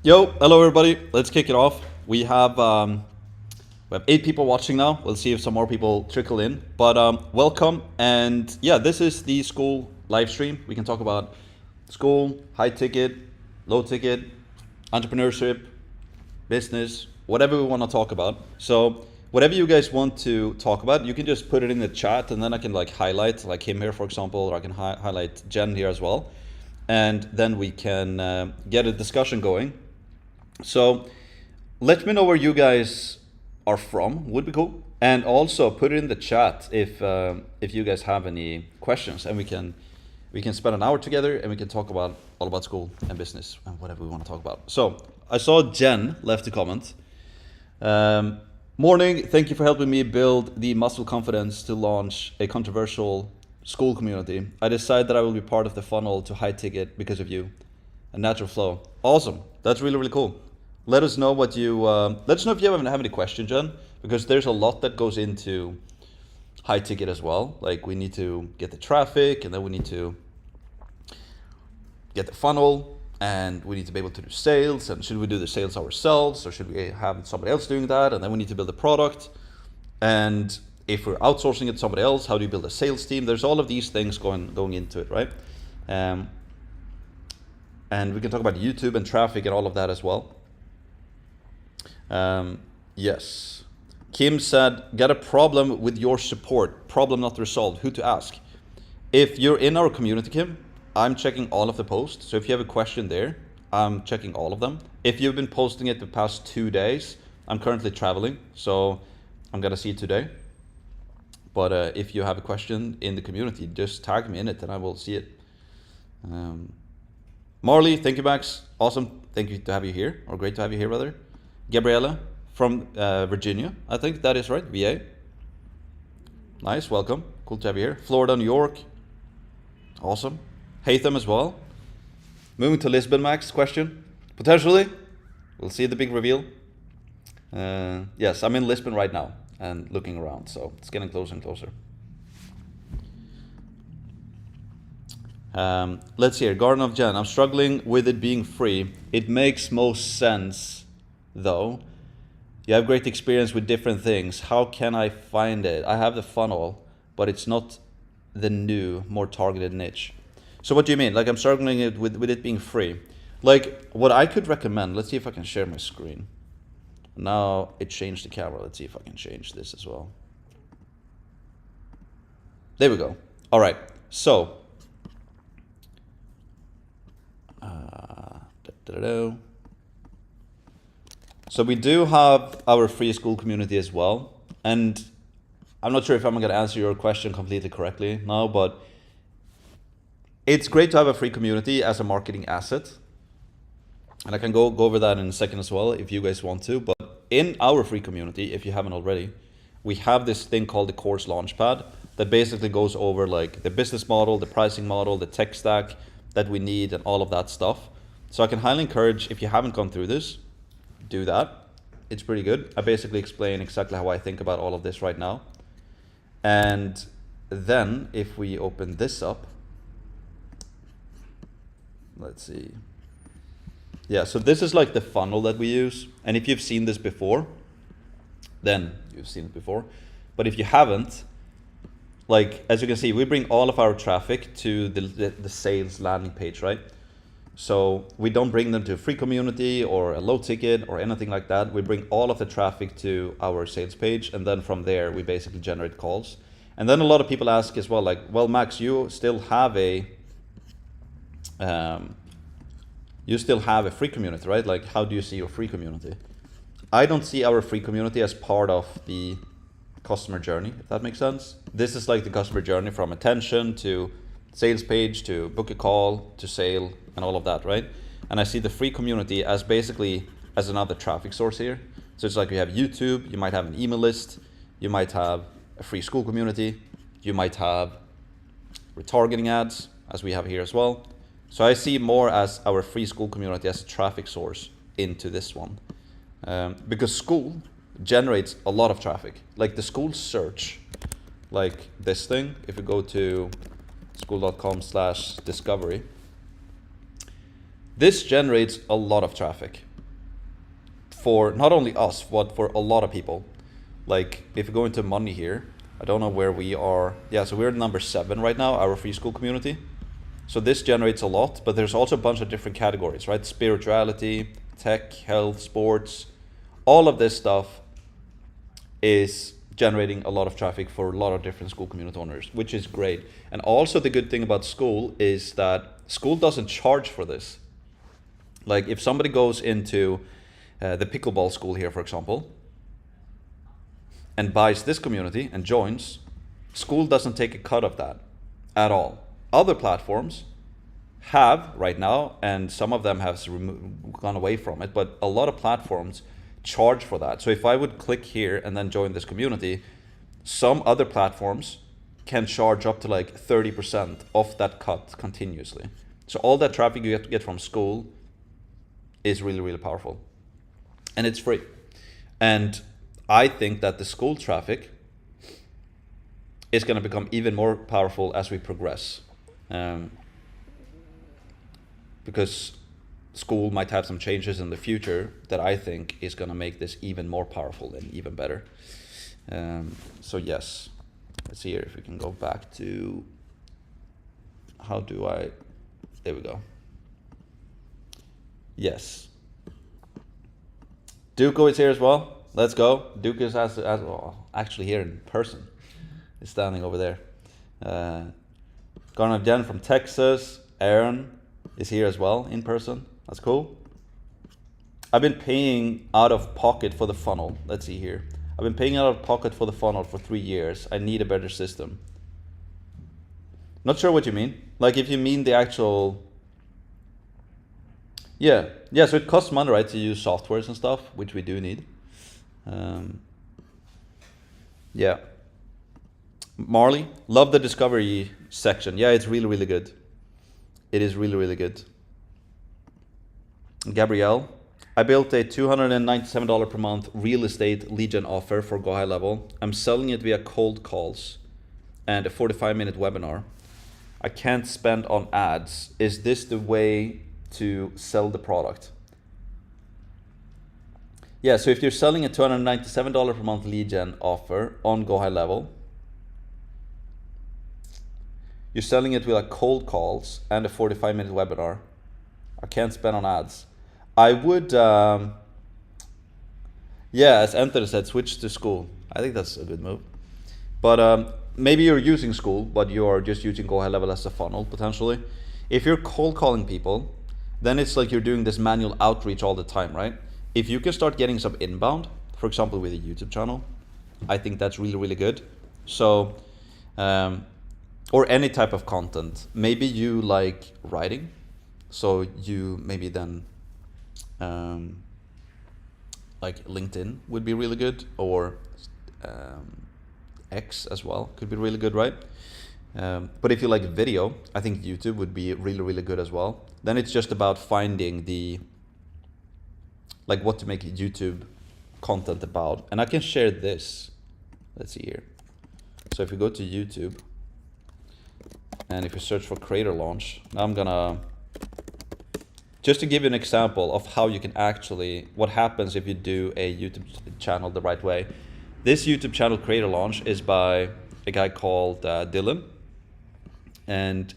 Yo, hello everybody. Let's kick it off. We have 8 people watching now. We'll see if some more people trickle in. But welcome, and yeah, this is the Skool live stream. We can talk about school, high ticket, low ticket, entrepreneurship, business, whatever we want to talk about. So whatever you guys want to talk about, you can just put it in the chat, and then I can like highlight, like him here, for example, or I can highlight Jen here as well, and then we can get a discussion going. So let me know where you guys are from, would be cool. And also put it in the chat if you guys have any questions, and we can spend an hour together and we can talk about all about school and business and whatever we want to talk about. So I saw Jen left a comment. Morning, thank you for helping me build the muscle confidence to launch a controversial school community. I decided that I will be part of the funnel to high ticket because of you. A natural flow. Awesome. That's really, really cool. Let us know what you, let us know if you have any questions, Jen, because there's a lot that goes into high ticket as well. Like we need to get the traffic, and then we need to get the funnel, and we need to be able to do sales. And should we do the sales ourselves, or should we have somebody else doing that? And then we need to build a product. And if we're outsourcing it to somebody else, how do you build a sales team? There's all of these things going into it, right? And we can talk about YouTube and traffic and all of that as well. Yes. Kim said, got a problem with your support. Problem not resolved. Who to ask? If you're in our community, Kim, I'm checking all of the posts. So if you have a question there, I'm checking all of them. If you've been posting it the past 2 days, I'm currently traveling, so I'm gonna see it today. But if you have a question in the community, just tag me in it and I will see it. Marley, thank you, Max. Awesome. Thank you to have you here, or great to have you here, brother. Gabriella from Virginia, I think that is right, VA. Nice, welcome. Cool to have you here. Florida, New York. Awesome. Hatham as well. Moving to Lisbon, Max, question? Potentially. We'll see the big reveal. Yes, I'm in Lisbon right now and looking around, so it's getting closer and closer. Let's hear, Garden of Jen. I'm struggling with it being free. It makes most sense though. You have great experience with different things. How can I find it? I have the funnel, but it's not the new, more targeted niche. So what do you mean? Like I'm struggling with it being free. Like what I could recommend, let's see if I can share my screen. Now it changed the camera. Let's see if I can change this as well. There we go. All right, so. So we do have our free school community as well. And I'm not sure if I'm gonna answer your question completely correctly now, but it's great to have a free community as a marketing asset. And I can go over that in a second as well if you guys want to. But in our free community, if you haven't already, we have this thing called the course launchpad that basically goes over like the business model, the pricing model, the tech stack that we need, and all of that stuff. So I can highly encourage, if you haven't gone through this, do that. It's pretty good. I basically explain exactly how I think about all of this right now. And then if we open this up, let's see. Yeah, so this is like the funnel that we use. And if you've seen this before, then you've seen it before. But if you haven't, like as you can see, we bring all of our traffic to the sales landing page, right? So we don't bring them to a free community or a low ticket or anything like that. We bring all of the traffic to our sales page, and then from there we basically generate calls. And then a lot of people ask as well, like, well, Max, you still have a free community, right? Like, how do you see your free community? I don't see our free community as part of the customer journey, if that makes sense. This is like the customer journey from attention to sales page to book a call to sale and all of that, right? And I see the free community as basically as another traffic source here. So it's like you have YouTube, you might have an email list, you might have a free school community, you might have retargeting ads, as we have here as well. So I see more as our free school community as a traffic source into this one. Because Skool generates a lot of traffic. Like the Skool search, like this thing, if we go to skool.com/discovery, this generates a lot of traffic. for not only us, but for a lot of people. Like if you go into money here, I don't know where we are. Yeah, so we're at number 7 right now, our free school community. So this generates a lot, but there's also a bunch of different categories, right? Spirituality, tech, health, sports, all of this stuff is generating a lot of traffic for a lot of different Skool community owners, which is great. And also the good thing about Skool is that Skool doesn't charge for this. Like if somebody goes into the pickleball school here, for example, and buys this community and joins, Skool doesn't take a cut of that at all. Other platforms have right now, and some of them have gone away from it, but a lot of platforms charge for that. So if I would click here and then join this community, some other platforms can charge up to like 30% of that cut continuously. So all that traffic you get from Skool is really, really powerful. And it's free. And I think that the Skool traffic is going to become even more powerful as we progress. Because Skool might have some changes in the future that I think is going to make this even more powerful and even better. So yes, let's see here if we can go back to, there we go. Yes. Duco is here as well. Let's go. Duco is actually here in person. He's standing over there. Garner Jen from Texas. Aaron is here as well in person. That's cool. I've been paying out of pocket for the funnel. Let's see here. I've been paying out of pocket for the funnel for 3 years. I need a better system. Not sure what you mean. Like if you mean the actual... Yeah, so it costs money, right, to use softwares and stuff, which we do need. Yeah. Marley, love the discovery section. Yeah, it's really, really good. It is really, really good. Gabrielle, I built a $297 per month real estate lead gen offer for Go High Level. I'm selling it via cold calls and a 45-minute webinar. I can't spend on ads. Is this the way to sell the product? Yeah, so if you're selling a $297 per month lead gen offer on Go High Level, you're selling it with like cold calls and a 45-minute webinar. I can't spend on ads. I would, yeah, as Anthony said, switch to Skool. I think that's a good move. But maybe you're using Skool, but you're just using Go High Level as a funnel potentially. If you're cold calling people, then it's like you're doing this manual outreach all the time, right? If you can start getting some inbound, for example, with a YouTube channel, I think that's really, really good. So, or any type of content. Maybe you like writing, so you maybe then like LinkedIn would be really good, or X as well could be really good, right? But if you like video, I think YouTube would be really, really good as well. Then it's just about finding the, like what to make YouTube content about. And I can share this. Let's see here. So if you go to YouTube, and if you search for creator launch, now I'm gonna, just to give you an example of how you can actually, what happens if you do a YouTube channel the right way. This YouTube channel creator launch is by a guy called Dylan. And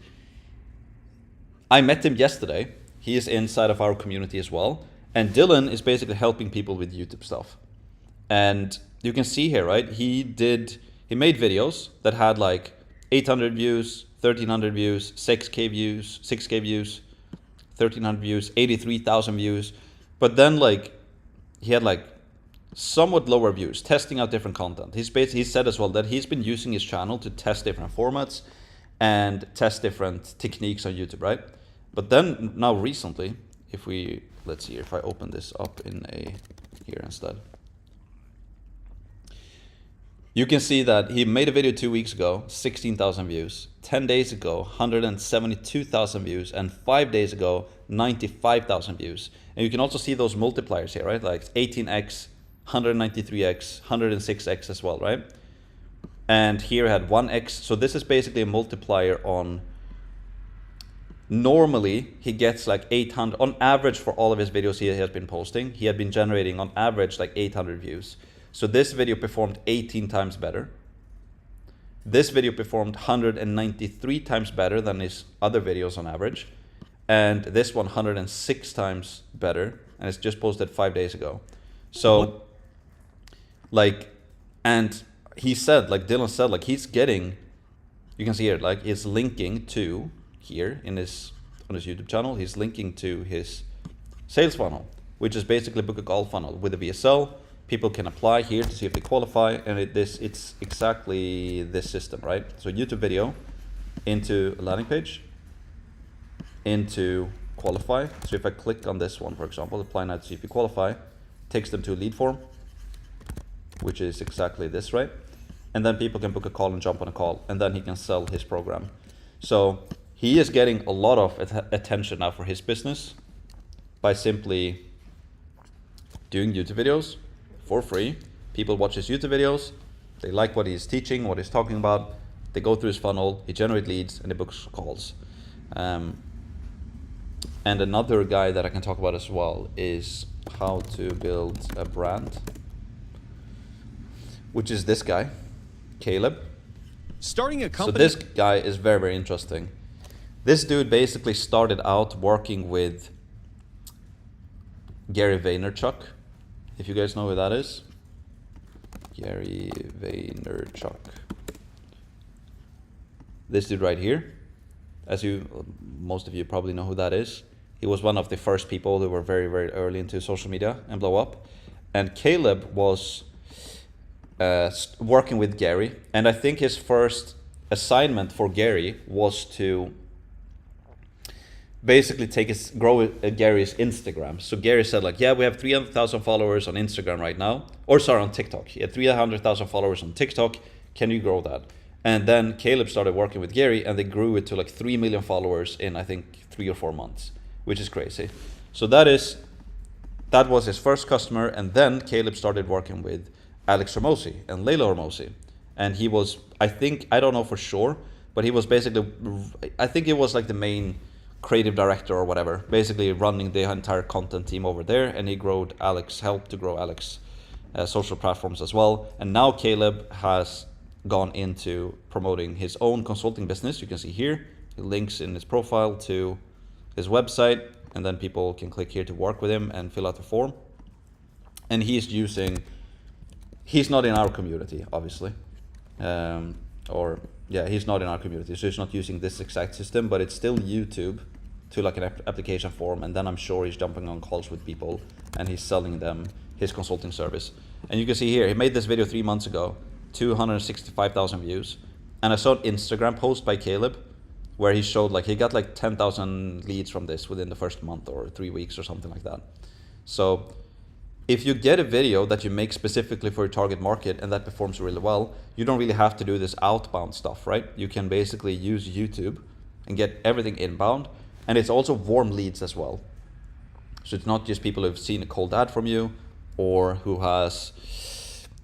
I met him yesterday. He is inside of our community as well. And Dylan is basically helping people with YouTube stuff. And you can see here, right? He made videos that had like 800 views, 1300 views, 6K views, 6K views, 1300 views, 83,000 views. But then like he had like somewhat lower views, testing out different content. He said as well that he's been using his channel to test different formats and test different techniques on YouTube, right? But then now recently, let's see if I open this up here instead. You can see that he made a video 2 weeks ago, 16,000 views, 10 days ago, 172,000 views, and 5 days ago, 95,000 views. And you can also see those multipliers here, right? Like 18x, 193x, 106x as well, right? And here I had 1x. So this is basically a multiplier on Normally, he gets like 800, on average for all of his videos he has been posting, he had been generating on average like 800 views. So this video performed 18 times better. This video performed 193 times better than his other videos on average. And this one 106 times better. And it's just posted 5 days ago. So, like, and he said, like Dylan said, like he's getting, you can see here, like he's linking to, here in his on his YouTube channel, he's linking to his sales funnel, which is basically book a call funnel with a VSL. People can apply here to see if they qualify, and it's exactly this system, right? So YouTube video into a landing page, into qualify. So if I click on this one, for example, apply now to see if you qualify, takes them to a lead form, which is exactly this, right? And then people can book a call and jump on a call, and then he can sell his program. So he is getting a lot of attention now for his business by simply doing YouTube videos for free. People watch his YouTube videos, they like what he's teaching, what he's talking about, they go through his funnel, he generates leads, and he books calls. And another guy that I can talk about as well is how to build a brand, which is this guy, Caleb. Starting a company. So this guy is very, very interesting. This dude basically started out working with Gary Vaynerchuk, if you guys know who that is. Gary Vaynerchuk. This dude right here, most of you probably know who that is. He was one of the first people who were very, very early into social media and blow up. And Caleb was working with Gary, and I think his first assignment for Gary was to basically grow Gary's Instagram. So Gary said like, yeah, we have 300,000 followers on Instagram right now, or sorry, on TikTok. He had 300,000 followers on TikTok. Can you grow that? And then Caleb started working with Gary, and they grew it to like 3 million followers in I think 3 or 4 months, which is crazy. So that was his first customer, and then Caleb started working with Alex Hormozi and Layla Hormozi. And he was, I don't know for sure, but he was basically, I think he was like the main creative director or whatever, basically running the entire content team over there. And he helped to grow Alex social platforms as well. And now Caleb has gone into promoting his own consulting business. You can see here, he links in his profile to his website, and then people can click here to work with him and fill out the form. And he's not in our community, obviously. He's not in our community, so he's not using this exact system, but it's still YouTube to like an application form, and then I'm sure he's jumping on calls with people and he's selling them his consulting service. And you can see here, he made this video 3 months ago, 265,000 views. And I saw an Instagram post by Caleb where he showed like he got like 10,000 leads from this within the first month or 3 weeks or something like that. So if you get a video that you make specifically for your target market and that performs really well, you don't really have to do this outbound stuff, right? You can basically use YouTube and get everything inbound. And it's also warm leads as well. So it's not just people who've seen a cold ad from you or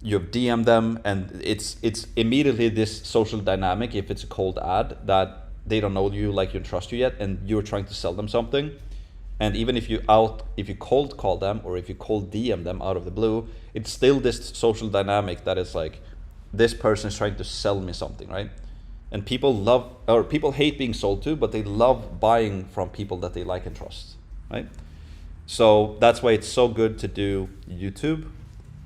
you've DM'd them, and it's immediately this social dynamic. If it's a cold ad that they don't know you, like you, and trust you yet, and you're trying to sell them something. And even if you cold call them or if you cold DM them out of the blue, it's still this social dynamic that is like, this person is trying to sell me something, right? And people hate being sold to, but they love buying from people that they like and trust, right? So that's why it's so good to do YouTube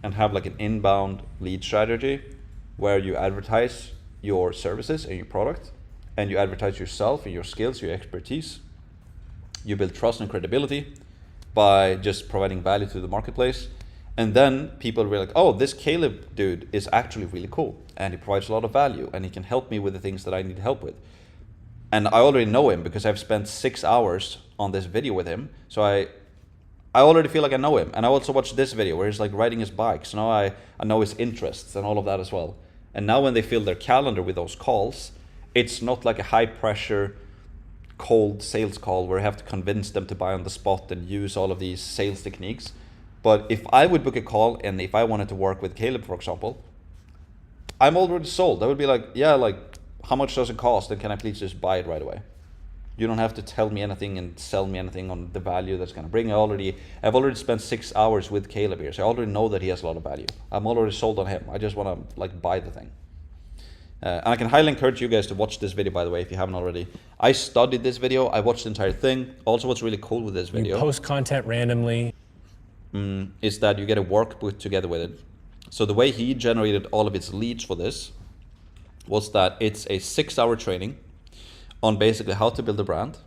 and have like an inbound lead strategy where you advertise your services and your product, and you advertise yourself and your skills, your expertise. You build trust and credibility by just providing value to the marketplace. And then people will be like, oh, this Caleb dude is actually really cool, and he provides a lot of value, and he can help me with the things that I need help with. And I already know him because I've spent 6 hours on this video with him. So I already feel like I know him. And I also watched this video where he's like riding his bike. So now I know his interests and all of that as well. And now when they fill their calendar with those calls, it's not like a high pressure cold sales call where I have to convince them to buy on the spot and use all of these sales techniques. But if I would book a call and if I wanted to work with Caleb, for example, I'm already sold. I would be like, yeah, like how much does it cost? And can I please just buy it right away? You don't have to tell me anything and sell me anything on the value that's going to bring. I've already spent 6 hours with Caleb here, so I already know that he has a lot of value. I'm already sold on him. I just want to like buy the thing. And I can highly encourage you guys to watch this video, by the way, if you haven't already. I studied this video. I watched the entire thing. Also, what's really cool with this video, you post content randomly, is that you get a workbook together with it. So the way he generated all of its leads for this was that it's a 6-hour training on basically how to build a brand.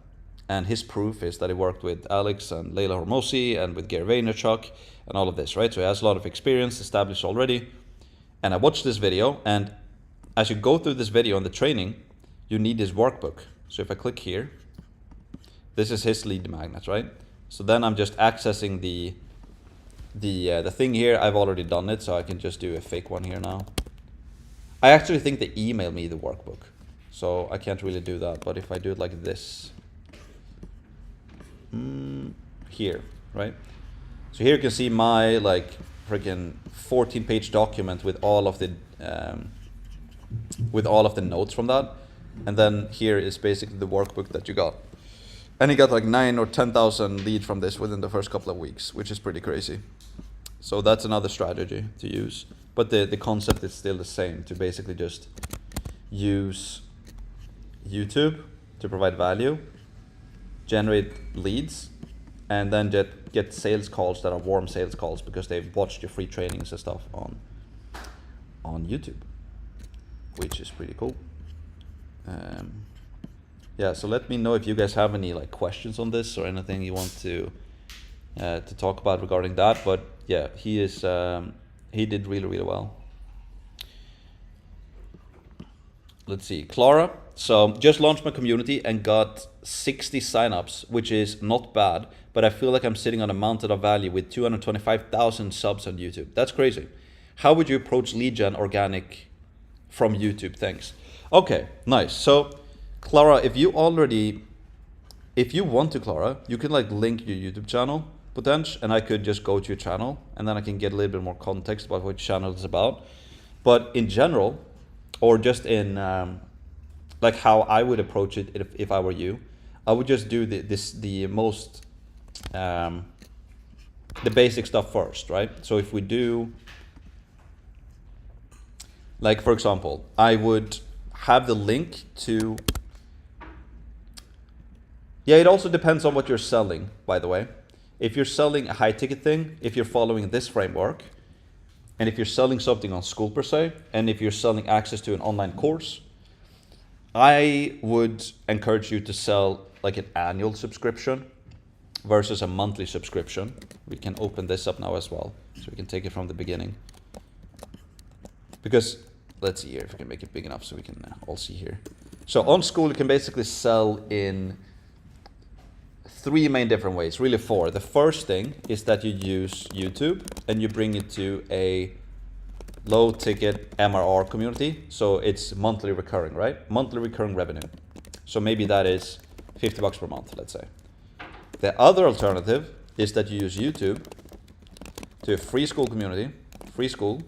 And his proof is that he worked with Alex and Leila Hormozi and with Gary Vaynerchuk and all of this, right? So he has a lot of experience established already. And I watched this video, and as you go through this video on the training, you need this workbook. So if I click here, this is his lead magnet, right? So then I'm just accessing the thing here. I've already done it, so I can just do a fake one here now. I actually think they emailed me the workbook, so I can't really do that. But if I do it like this, here, right? So here you can see my like freaking 14-page document with all of the notes from that, and then here is basically the workbook that you got. And he got like 9,000 or 10,000 leads from this within the first couple of weeks, which is pretty crazy. So that's another strategy to use. But the concept is still the same, to basically just use YouTube to provide value, generate leads, and then get sales calls that are warm sales calls because they've watched your free trainings and stuff on YouTube, which is pretty cool. Yeah, so let me know if you guys have any like questions on this or anything you want to talk about regarding that. But yeah, he did really, really well. Let's see, Clara. So just launched my community and got 60 signups, which is not bad, but I feel like I'm sitting on a mountain of value with 225,000 subs on YouTube. That's crazy. How would you approach lead gen organic from YouTube? Thanks. Okay, nice. So Clara, if you want to, Clara, you can like link your YouTube channel potential, and I could just go to your channel and then I can get a little bit more context about what your channel is about. But in general, or just in like how I would approach it if I were you, I would just do the basic stuff first, right? So if we do, like for example, I would have the link to, yeah, it also depends on what you're selling, by the way. If you're selling a high ticket thing, if you're following this framework, and if you're selling something on Skool per se, and if you're selling access to an online course, I would encourage you to sell like an annual subscription versus a monthly subscription. We can open this up now as well, so we can take it from the beginning. Because let's see here if we can make it big enough so we can all see here. So on Skool, you can basically sell in 3 main different ways, really 4. The first thing is that you use YouTube and you bring it to a low ticket MRR community. So it's monthly recurring, right? Monthly recurring revenue. So maybe that is $50 per month, let's say. The other alternative is that you use YouTube to a free Skool community, free Skool,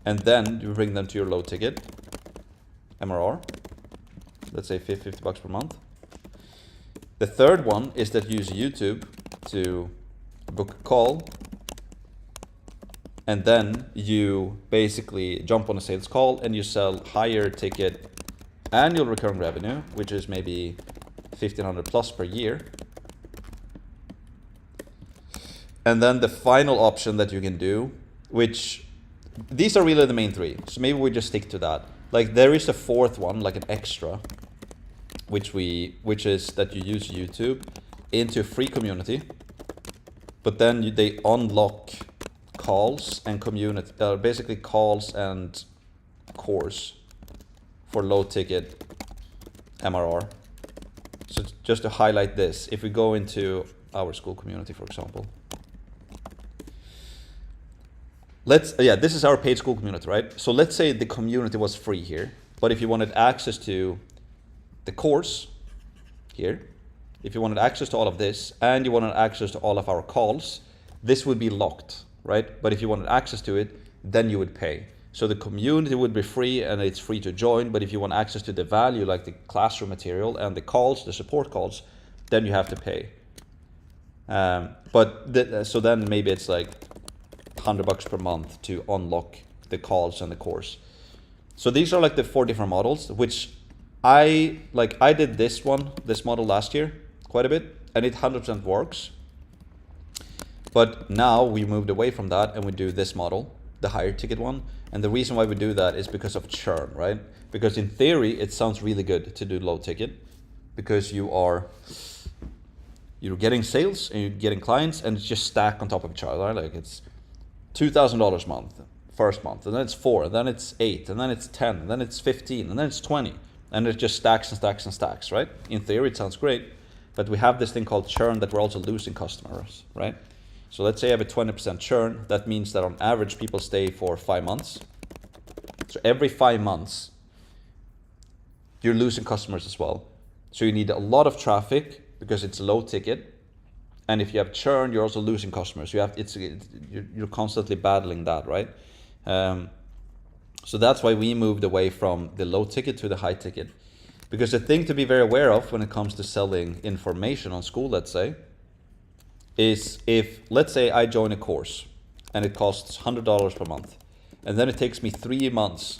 and then you bring them to your low ticket MRR, let's say $50 per month. The third one is that you use YouTube to book a call, and then you basically jump on a sales call and you sell higher ticket annual recurring revenue, which is maybe 1,500 plus per year. And then the final option that you can do, which these are really the main 3, so maybe we just stick to that. Like there is a 4th one, like an extra, which is that you use YouTube into a free community, but then they unlock calls and community, basically calls and course for low ticket MRR. So just to highlight this, if we go into our Skool community, for example, this is our paid Skool community, right? So let's say the community was free here, but if you wanted access to the course here, if you wanted access to all of this and you wanted access to all of our calls, this would be locked, right? But if you wanted access to it, then you would pay. So the community would be free and it's free to join, but if you want access to the value, like the classroom material and the calls, the support calls, then you have to pay. So then maybe it's like $100 per month to unlock the calls and the course. So these are like the 4 different models, which I did this model last year quite a bit, and it 100% works. But now we moved away from that and we do this model, the higher ticket one. And the reason why we do that is because of churn, right? Because in theory, it sounds really good to do low ticket because you're getting sales and you're getting clients and it's just stacked on top of each other, right? Like it's $2,000 a month, first month, and then it's 4, and then it's 8, and then it's 10, and then it's 15, and then it's 20. And it just stacks and stacks and stacks, right? In theory, it sounds great, but we have this thing called churn that we're also losing customers, right? So let's say I have a 20% churn. That means that on average, people stay for 5 months. So every 5 months, you're losing customers as well. So you need a lot of traffic because it's low ticket. And if you have churn, you're also losing customers. You're constantly battling that, right? So that's why we moved away from the low ticket to the high ticket. Because the thing to be very aware of when it comes to selling information on Skool, let's say, is if, let's say I join a course and it costs $100 per month, and then it takes me 3 months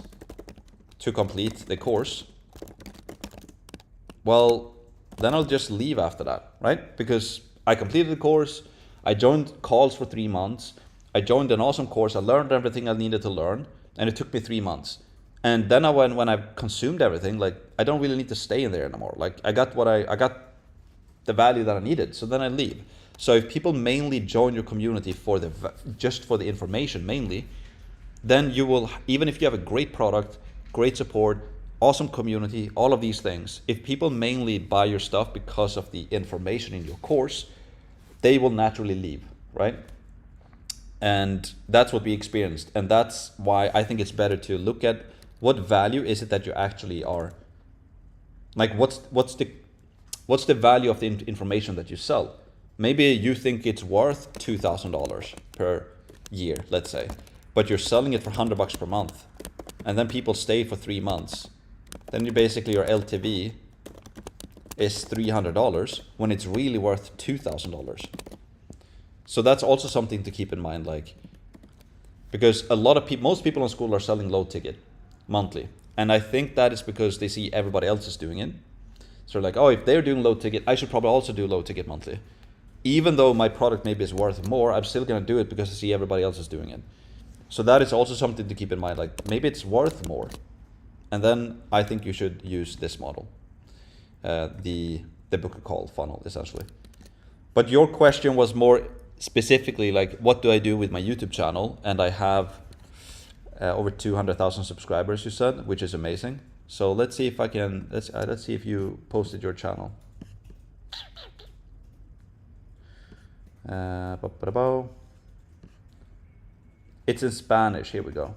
to complete the course, well, then I'll just leave after that, right? Because I completed the course, I joined calls for 3 months, I joined an awesome course, I learned everything I needed to learn, and it took me 3 months. And then when I've consumed everything, like I don't really need to stay in there anymore. Like I got the value that I needed, so then I leave. So if people mainly join your community just for the information mainly, then you will, even if you have a great product, great support, awesome community, all of these things, if people mainly buy your stuff because of the information in your course, they will naturally leave, right? And that's what we experienced. And that's why I think it's better to look at what value is it that you actually are, like what's the value of the information that you sell? Maybe you think it's worth $2,000 per year, let's say, but you're selling it for $100 per month, and then people stay for 3 months. Then your LTV is $300 when it's really worth $2,000. So that's also something to keep in mind, like, because most people on Skool are selling low ticket monthly, and I think that is because they see everybody else is doing it. So like, oh, if they're doing low ticket, I should probably also do low ticket monthly. Even though my product maybe is worth more, I'm still gonna do it because I see everybody else is doing it. So that is also something to keep in mind, like maybe it's worth more. And then I think you should use this model, the book a call funnel, essentially. But your question was more specifically like, what do I do with my YouTube channel? And I have over 200,000 subscribers, you said, which is amazing. So let's see if I can, let's see if you posted your channel. It's in Spanish, here we go.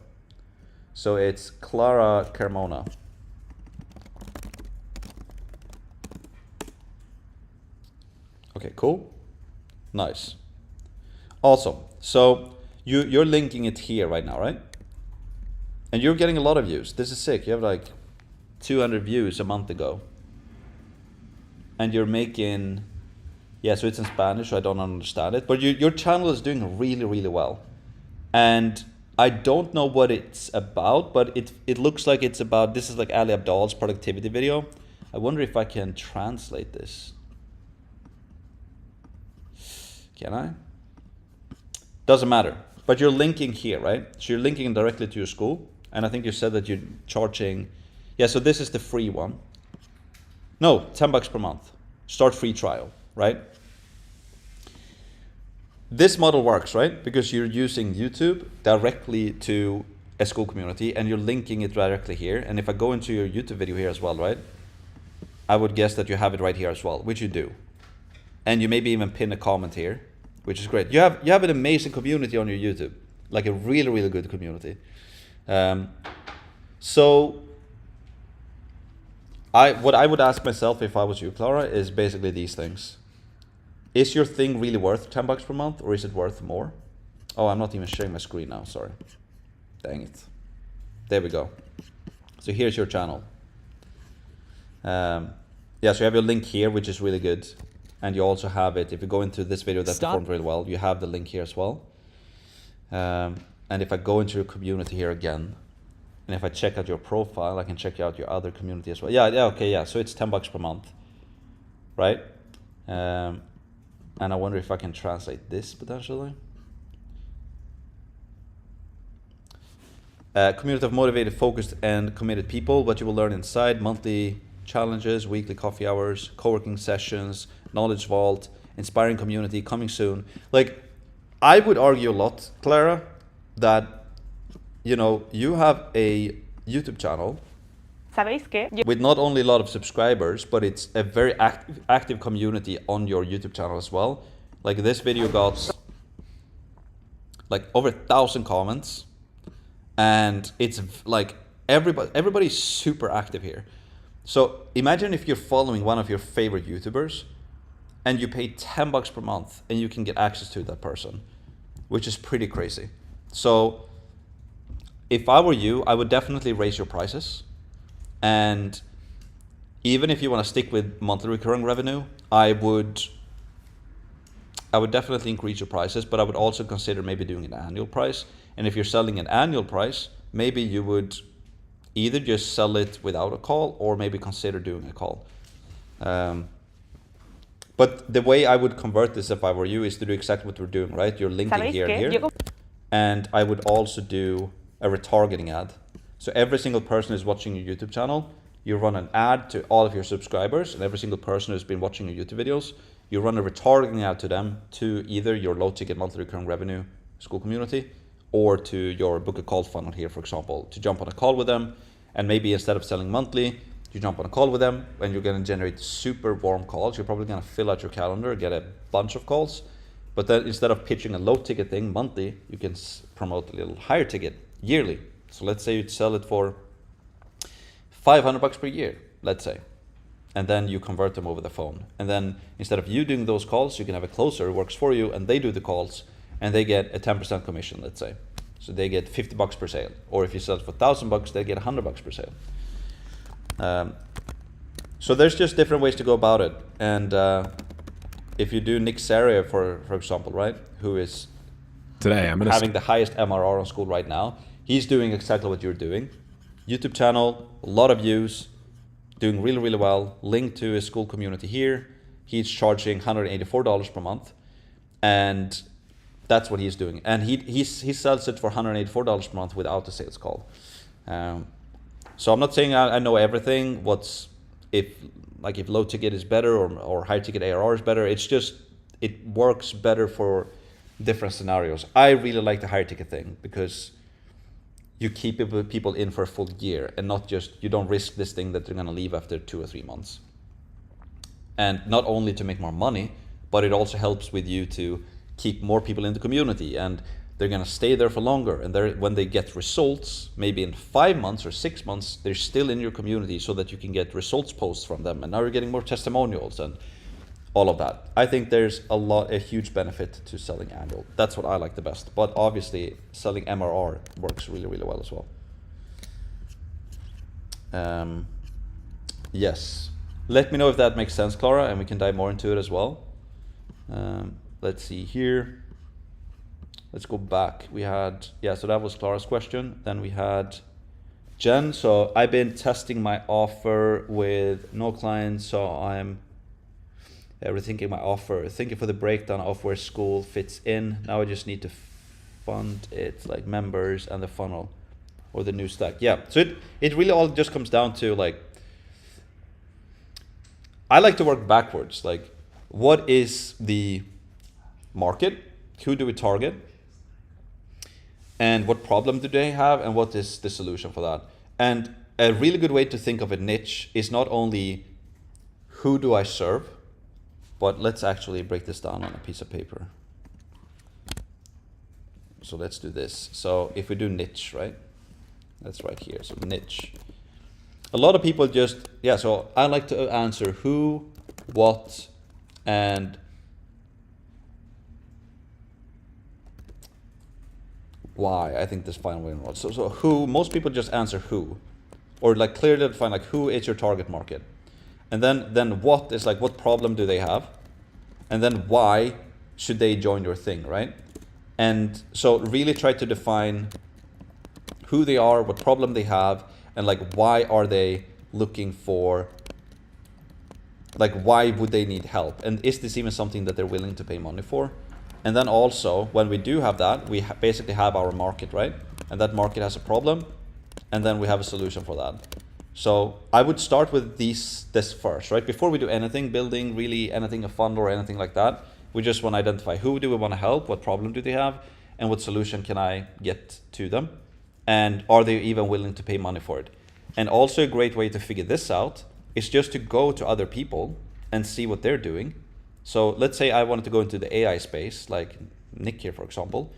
So it's Clara Carmona. Okay, cool. Nice. Awesome. So you're linking it here right now, right? And you're getting a lot of views. This is sick. You have like 200 views a month ago. And you're making, yeah, so it's in Spanish, so I don't understand it. But your channel is doing really, really well. And I don't know what it's about, but it looks like it's about, this is like Ali Abdal's productivity video. I wonder if I can translate this. Can I? Doesn't matter. But you're linking here, right? So you're linking directly to your Skool. And I think you said that you're charging, yeah, so this is the free one. No, $10 per month. Start free trial, right? This model works, right? Because you're using YouTube directly to a Skool community and you're linking it directly here. And if I go into your YouTube video here as well, right? I would guess that you have it right here as well, which you do. And you maybe even pin a comment here, which is great. You have an amazing community on your YouTube, like a really, really good community. So what I would ask myself if I was you, Clara, is basically these things. Is your thing really worth $10 per month, or is it worth more? Oh, I'm not even sharing my screen now, sorry. Dang it. There we go. So here's your channel. Yeah, so you have your link here, which is really good. And you also have it, if you go into this video that performed really well, you have the link here as well. And if I go into your community here again, and if I check out your profile, I can check out your other community as well. Yeah, okay, yeah. So it's $10 per month, right? And I wonder if I can translate this potentially. Community of motivated, focused, and committed people. What you will learn inside: monthly challenges, weekly coffee hours, co-working sessions, knowledge vault, inspiring community, coming soon. Like, I would argue a lot, Clara, that, you know, you have a YouTube channel with not only a lot of subscribers, but it's a very active community on your YouTube channel as well. Like, this video got like over 1,000 comments, and it's like everybody's super active here. So imagine if you're following one of your favorite YouTubers and you pay $10 per month and you can get access to that person, which is pretty crazy. So if I were you, I would definitely raise your prices. And even if you want to stick with monthly recurring revenue, I would definitely increase your prices, but I would also consider maybe doing an annual price. And if you're selling an annual price, maybe you would either just sell it without a call or maybe consider doing a call. But the way I would convert this if I were you is to do exactly what we're doing, right? You're linking here and here. And I would also do a retargeting ad. So every single person who's watching your YouTube channel, you run an ad to all of your subscribers, and every single person who's been watching your YouTube videos, you run a retargeting ad to them, to either your low ticket monthly recurring revenue Skool community or to your book a call funnel here, for example, to jump on a call with them. And maybe instead of selling monthly, you jump on a call with them and you're going to generate super warm calls. You're probably going to fill out your calendar, get a bunch of calls. But then instead of pitching a low ticket thing monthly, you can promote a little higher ticket yearly. So let's say you'd sell it for $500 per year, let's say. And then you convert them over the phone. And then instead of you doing those calls, you can have a closer who works for you and they do the calls and they get a 10% commission, let's say. So they get $50 per sale. Or if you sell it for $1,000, they get $100 per sale. So there's just different ways to go about it. And if you do Nick Saria, for example, right, who is today I'm having the highest MRR on Skool right now, he's doing exactly what you're doing. YouTube channel, a lot of views, doing really, really well. Link to his Skool community here. He's charging $184 per month. And that's what he's doing. And he sells it for $184 per month without a sales call. So I'm not saying I know everything. If low ticket is better or high ticket ARR is better. It's just, it works better for different scenarios. I really like the higher ticket thing because you keep people in for a full year and not just, you don't risk this thing that they're going to leave after 2 or 3 months. And not only to make more money, but it also helps with you to keep more people in the community, and they're going to stay there for longer. And when they get results, maybe in 5 months or 6 months, they're still in your community so that you can get results posts from them. And now you're getting more testimonials and all of that. I think there's a huge benefit to selling annual. That's what I like the best. But obviously selling MRR works really, really well as well. Yes. Let me know if that makes sense, Clara, and we can dive more into it as well. Let's see here. Let's go back. We had, so that was Clara's question. Then we had Jen. So I've been testing my offer with no clients, so I'm rethinking my offer. Thank you for the breakdown of where Skool fits in. Now I just need to fund it, like members and the funnel or the new stack. Yeah, so it really all just comes down to, like, I like to work backwards. Like, what is the market? Who do we target? And what problem do they have? And what is the solution for that? And a really good way to think of a niche is not only who do I serve, but let's actually break this down on a piece of paper. So let's do this. So if we do niche, right? That's right here. So niche. A lot of people just, so I like to answer who, what, and why. I think this final way involved. So who, most people just answer who, or like clearly define like who is your target market. And then what is like, what problem do they have? And then why should they join your thing, right? And so really try to define who they are, what problem they have, and like why are they looking for, like why would they need help? And is this even something that they're willing to pay money for? And then also, when we do have that, we basically have our market, right? And that market has a problem, and then we have a solution for that. So I would start with this first, right? Before we do anything, building really anything, a fund or anything like that, we just want to identify who do we want to help, what problem do they have, and what solution can I get to them? And are they even willing to pay money for it? And also a great way to figure this out is just to go to other people and see what they're doing. So let's say I wanted to go into the AI space, like Nick here, for example.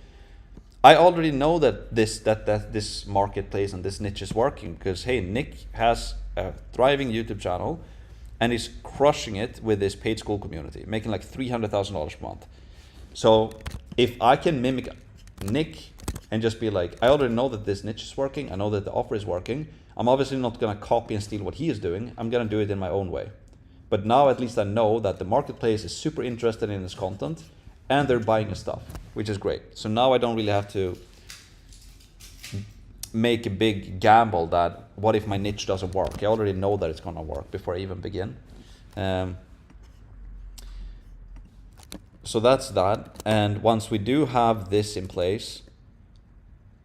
I already know that this marketplace and this niche is working because, hey, Nick has a thriving YouTube channel and he's crushing it with his paid school community, making like $300,000 per month. So if I can mimic Nick and just be like, I already know that this niche is working, I know that the offer is working, I'm obviously not gonna copy and steal what he is doing, I'm gonna do it in my own way. But now at least I know that the marketplace is super interested in his content and they're buying his stuff, which is great. So now I don't really have to make a big gamble that what if my niche doesn't work? I already know that it's gonna work before I even begin. So that's that. And once we do have this in place,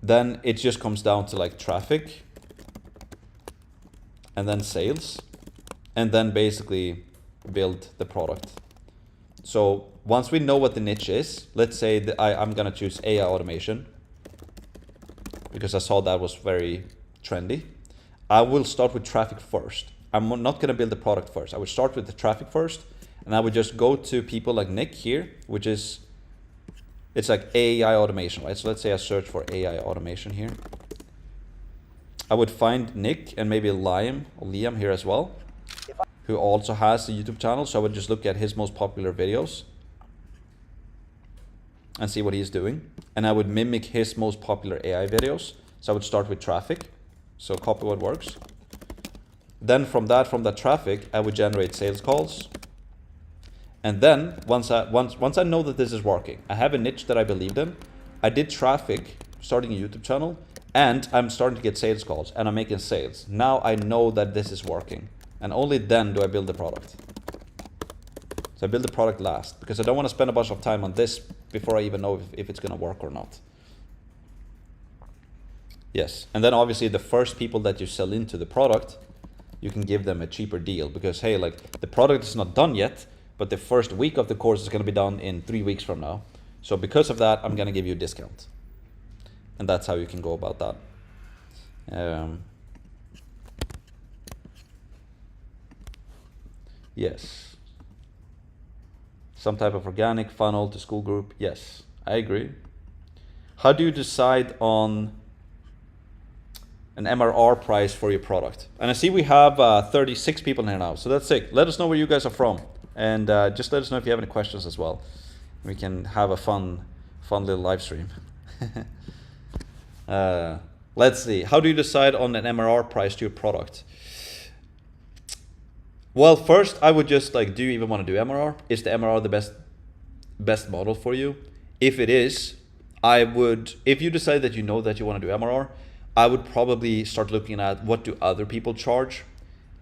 then it just comes down to like traffic and then sales, and then basically build the product. So once we know what the niche is, let's say that I'm gonna choose AI automation because I saw that was very trendy. I will start with traffic first. I'm not gonna build the product first. I would start with the traffic first, and I would just go to people like Nick here, which is, it's like AI automation, right? So let's say I search for AI automation here. I would find Nick and maybe Liam here as well, who also has a YouTube channel. So I would just look at his most popular videos and see what he's doing. And I would mimic his most popular AI videos. So I would start with traffic. So copy what works. Then from that traffic, I would generate sales calls. And then once I know that this is working, I have a niche that I believed in, I did traffic, starting a YouTube channel, and I'm starting to get sales calls and I'm making sales. Now I know that this is working. And only then do I build the product. So I build the product last because I don't want to spend a bunch of time on this before I even know if it's going to work or not. Yes. And then obviously the first people that you sell into the product, you can give them a cheaper deal because, hey, like the product is not done yet, but the first week of the course is going to be done in 3 weeks from now. So because of that, I'm going to give you a discount. And that's how you can go about that. Yes. Some type of organic funnel to school group. Yes, I agree. How do you decide on an MRR price for your product? And I see we have 36 people here now, so that's sick. Let us know where you guys are from, and just let us know if you have any questions as well. We can have a fun little live stream. Let's see. How do you decide on an MRR price to your product? Well, first I would just like, do you even want to do MRR? Is the MRR the best model for you? If it is, I would, if you decide that you know that you want to do MRR, I would probably start looking at what do other people charge.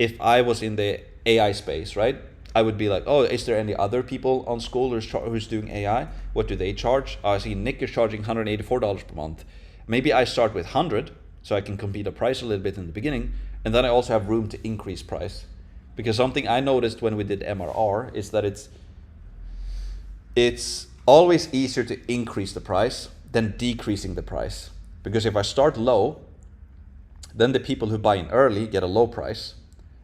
If I was in the AI space, right? I would be like, oh, is there any other people on Skool who's doing AI? What do they charge? I see Nick is charging $184 per month. Maybe I start with 100 so I can compete the price a little bit in the beginning, and then I also have room to increase price. Because something I noticed when we did MRR is that it's always easier to increase the price than decreasing the price. Because if I start low, then the people who buy in early get a low price.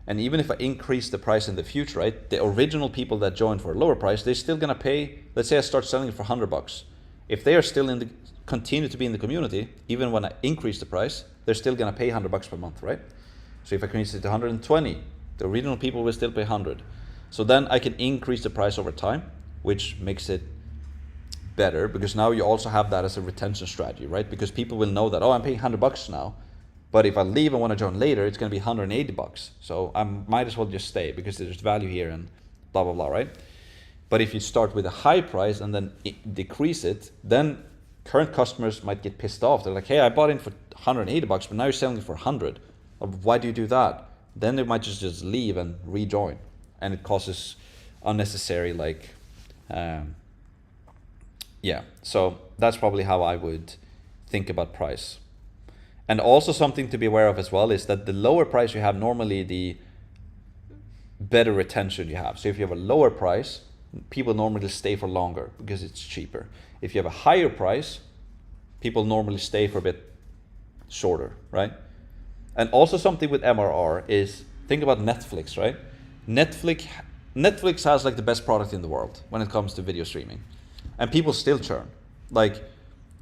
And even if I increase the price in the future, right, the original people that joined for a lower price, they're still gonna pay, let's say I start selling it for $100. If they are still continue to be in the community, even when I increase the price, they're still gonna pay $100 per month, right? So if I increase it to 120, the original people will still pay 100. So then I can increase the price over time, which makes it better because now you also have that as a retention strategy, right? Because people will know that, oh, I'm paying $100 now, but if I leave and want to join later, it's going to be $180. So I might as well just stay because there's value here and blah, blah, blah, right? But if you start with a high price and then decrease it, then current customers might get pissed off. They're like, hey, I bought in for $180, but now you're selling it for 100. Why do you do that? Then they might just leave and rejoin, and it causes unnecessary so that's probably how I would think about price. And also something to be aware of as well is that the lower price you have, normally the better retention you have. So if you have a lower price, people normally stay for longer because it's cheaper. If you have a higher price, people normally stay for a bit shorter, right? And also something with MRR is, think about Netflix, right? Netflix has like the best product in the world when it comes to video streaming, and people still churn. Like,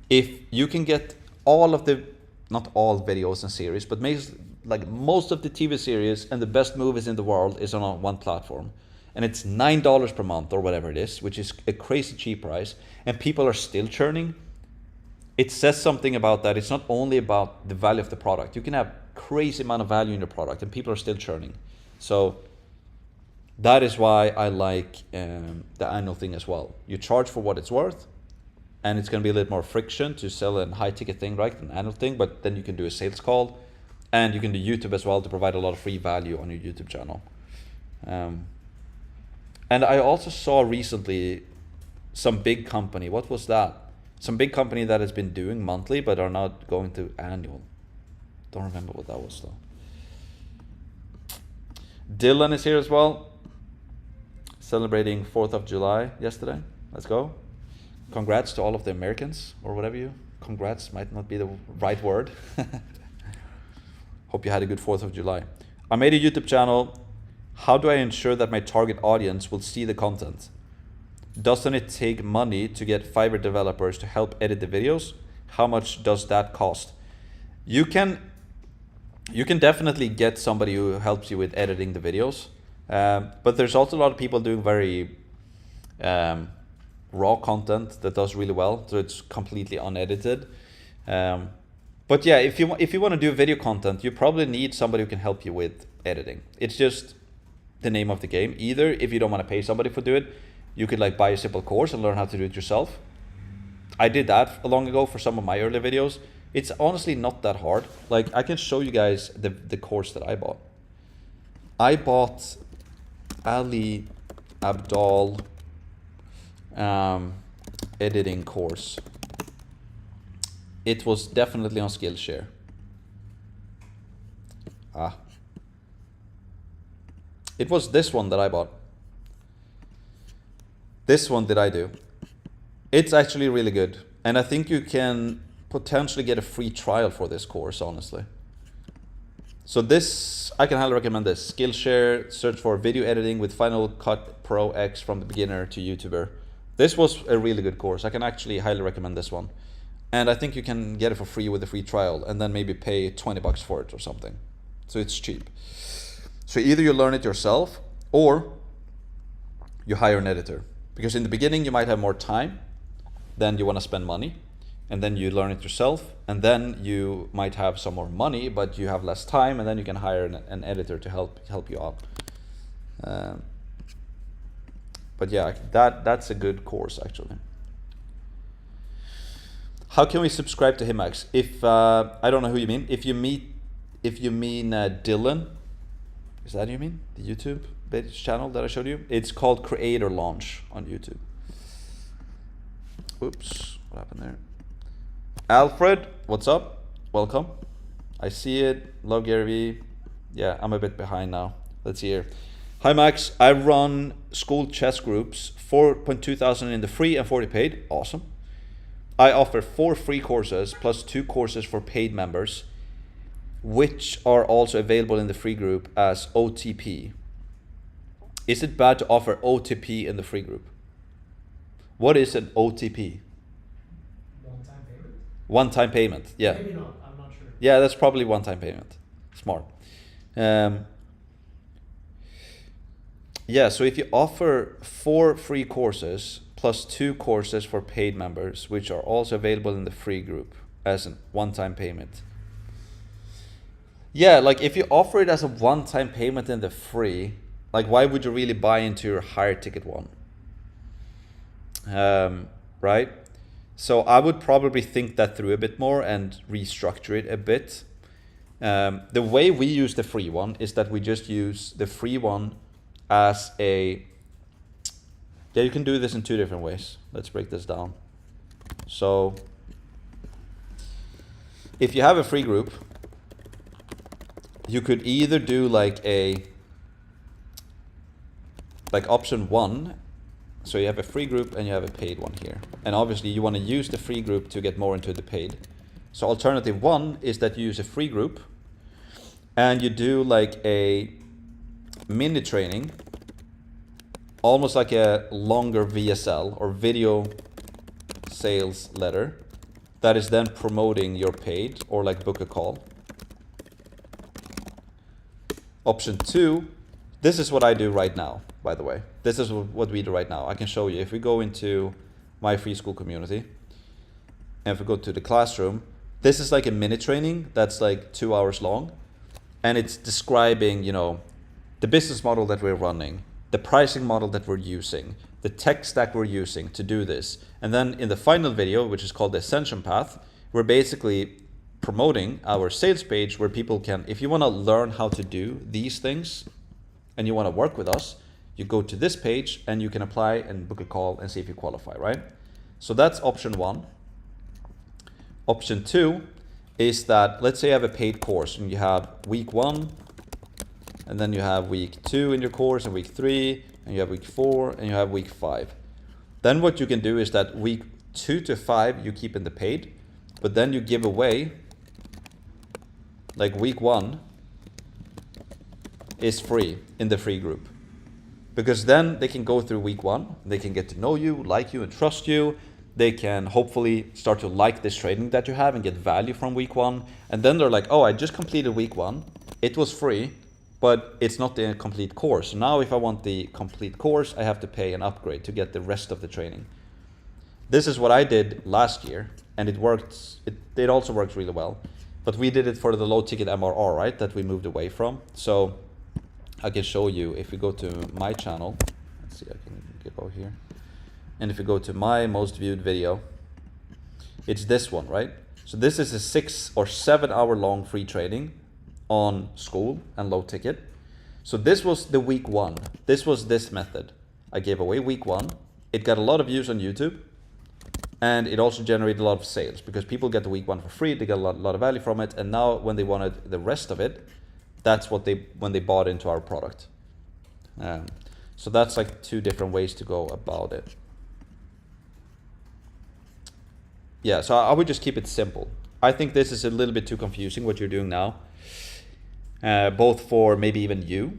if you can get all of the, not all videos and series, but most of the TV series and the best movies in the world is on one platform, and it's $9 per month or whatever it is, which is a crazy cheap price, and people are still churning, it says something about that. It's not only about the value of the product. You can have crazy amount of value in your product and people are still churning. So that is why I like the annual thing as well. You charge for what it's worth, and it's going to be a little more friction to sell a high ticket thing, right? An annual thing, but then you can do a sales call, and you can do YouTube as well to provide a lot of free value on your YouTube channel. And I also saw recently some big company, what was that? Some big company that has been doing monthly but are not going to annual. Don't remember what that was though. Dylan is here as well, celebrating 4th of July yesterday. Let's go. Congrats to all of the Americans, or whatever you, congrats might not be the right word. Hope you had a good 4th of July. I made a YouTube channel. How do I ensure that my target audience will see the content? Doesn't it take money to get Fiverr developers to help edit the videos? How much does that cost? You can definitely get somebody who helps you with editing the videos, but there's also a lot of people doing very raw content that does really well, so it's completely unedited. But yeah, if you want to do video content, you probably need somebody who can help you with editing. It's just the name of the game. Either if you don't want to pay somebody for do it, you could like buy a simple course and learn how to do it yourself. I did that long ago for some of my early videos. It's honestly not that hard. Like, I can show you guys the course that I bought. I bought Ali Abdal editing course. It was definitely on Skillshare. It was this one that I bought. This one did I do. It's actually really good. And I think you can potentially get a free trial for this course, honestly. So this, I can highly recommend this. Skillshare, search for video editing with Final Cut Pro X from the beginner to YouTuber. This was a really good course. I can actually highly recommend this one. And I think you can get it for free with a free trial and then maybe pay $20 for it or something. So it's cheap. So either you learn it yourself or you hire an editor. Because in the beginning you might have more time than you want to spend money, and then you learn it yourself, and then you might have some more money but you have less time, and then you can hire an editor to help you out. But yeah, that's a good course actually. How can we subscribe to him, Max? If I don't know who you mean. If you mean Dylan, is that who you mean? The YouTube channel that I showed you? It's called Creator Launch on YouTube. Oops, what happened there? Alfred, what's up? Welcome. I see it. Love Gary Vee. Yeah, I'm a bit behind now. Let's see here. Hi Max, I run Skool chess groups, 4,200 in the free and 40 paid. Awesome. I offer 4 free courses plus 2 courses for paid members, which are also available in the free group as OTP. Is it bad to offer OTP in the free group? What is an OTP? One-time payment? One-time payment, yeah. Maybe not, I'm not sure. Yeah, that's probably one-time payment. Smart. Yeah, so if you offer 4 free courses plus 2 courses for paid members, which are also available in the free group as a one-time payment. Yeah, like if you offer it as a one-time payment in the free, like why would you really buy into your higher ticket one? Right? So I would probably think that through a bit more and restructure it a bit. The way we use the free one is that we just use the free one as a, yeah, you can do this in 2 different ways. Let's break this down. So if you have a free group, you could either do like option 1. So you have a free group and you have a paid one here. And obviously you want to use the free group to get more into the paid. So alternative 1 is that you use a free group and you do like a mini training, almost like a longer VSL or video sales letter that is then promoting your paid, or like book a call. Option 2, this is what I do right now, by the way. This is what we do right now. I can show you. If we go into my free school community, and if we go to the classroom, this is like a mini training that's like 2 hours long. And it's describing, you know, the business model that we're running, the pricing model that we're using, the tech stack we're using to do this. And then in the final video, which is called the Ascension Path, we're basically promoting our sales page where people can, if you want to learn how to do these things and you want to work with us, you go to this page and you can apply and book a call and see if you qualify, right? So that's option 1. Option 2 is that, let's say you have a paid course and you have week 1, and then you have week 2 in your course, and week 3, and you have week 4, and you have week 5. Then what you can do is that week 2 to 5 you keep in the paid, but then you give away, like week 1 is free in the free group. Because then they can go through week 1, they can get to know you, like you, and trust you. They can hopefully start to like this training that you have and get value from week 1. And then they're like, oh, I just completed week 1. It was free, but it's not the complete course. Now if I want the complete course, I have to pay an upgrade to get the rest of the training. This is what I did last year, and it worked. It also works really well. But we did it for the low ticket MRR, right? That we moved away from. So I can show you if we go to my channel. Let's see, I can go here. And if you go to my most viewed video, it's this one, right? So this is a 6 or 7 hour long free training on Skool and low ticket. So this was the week 1. This was this method. I gave away week 1. It got a lot of views on YouTube, and it also generated a lot of sales because people get the week 1 for free. They get a lot of value from it. And now when they wanted the rest of it, that's what when they bought into our product. So that's like 2 different ways to go about it. Yeah, so I would just keep it simple. I think this is a little bit too confusing what you're doing now, both for maybe even you,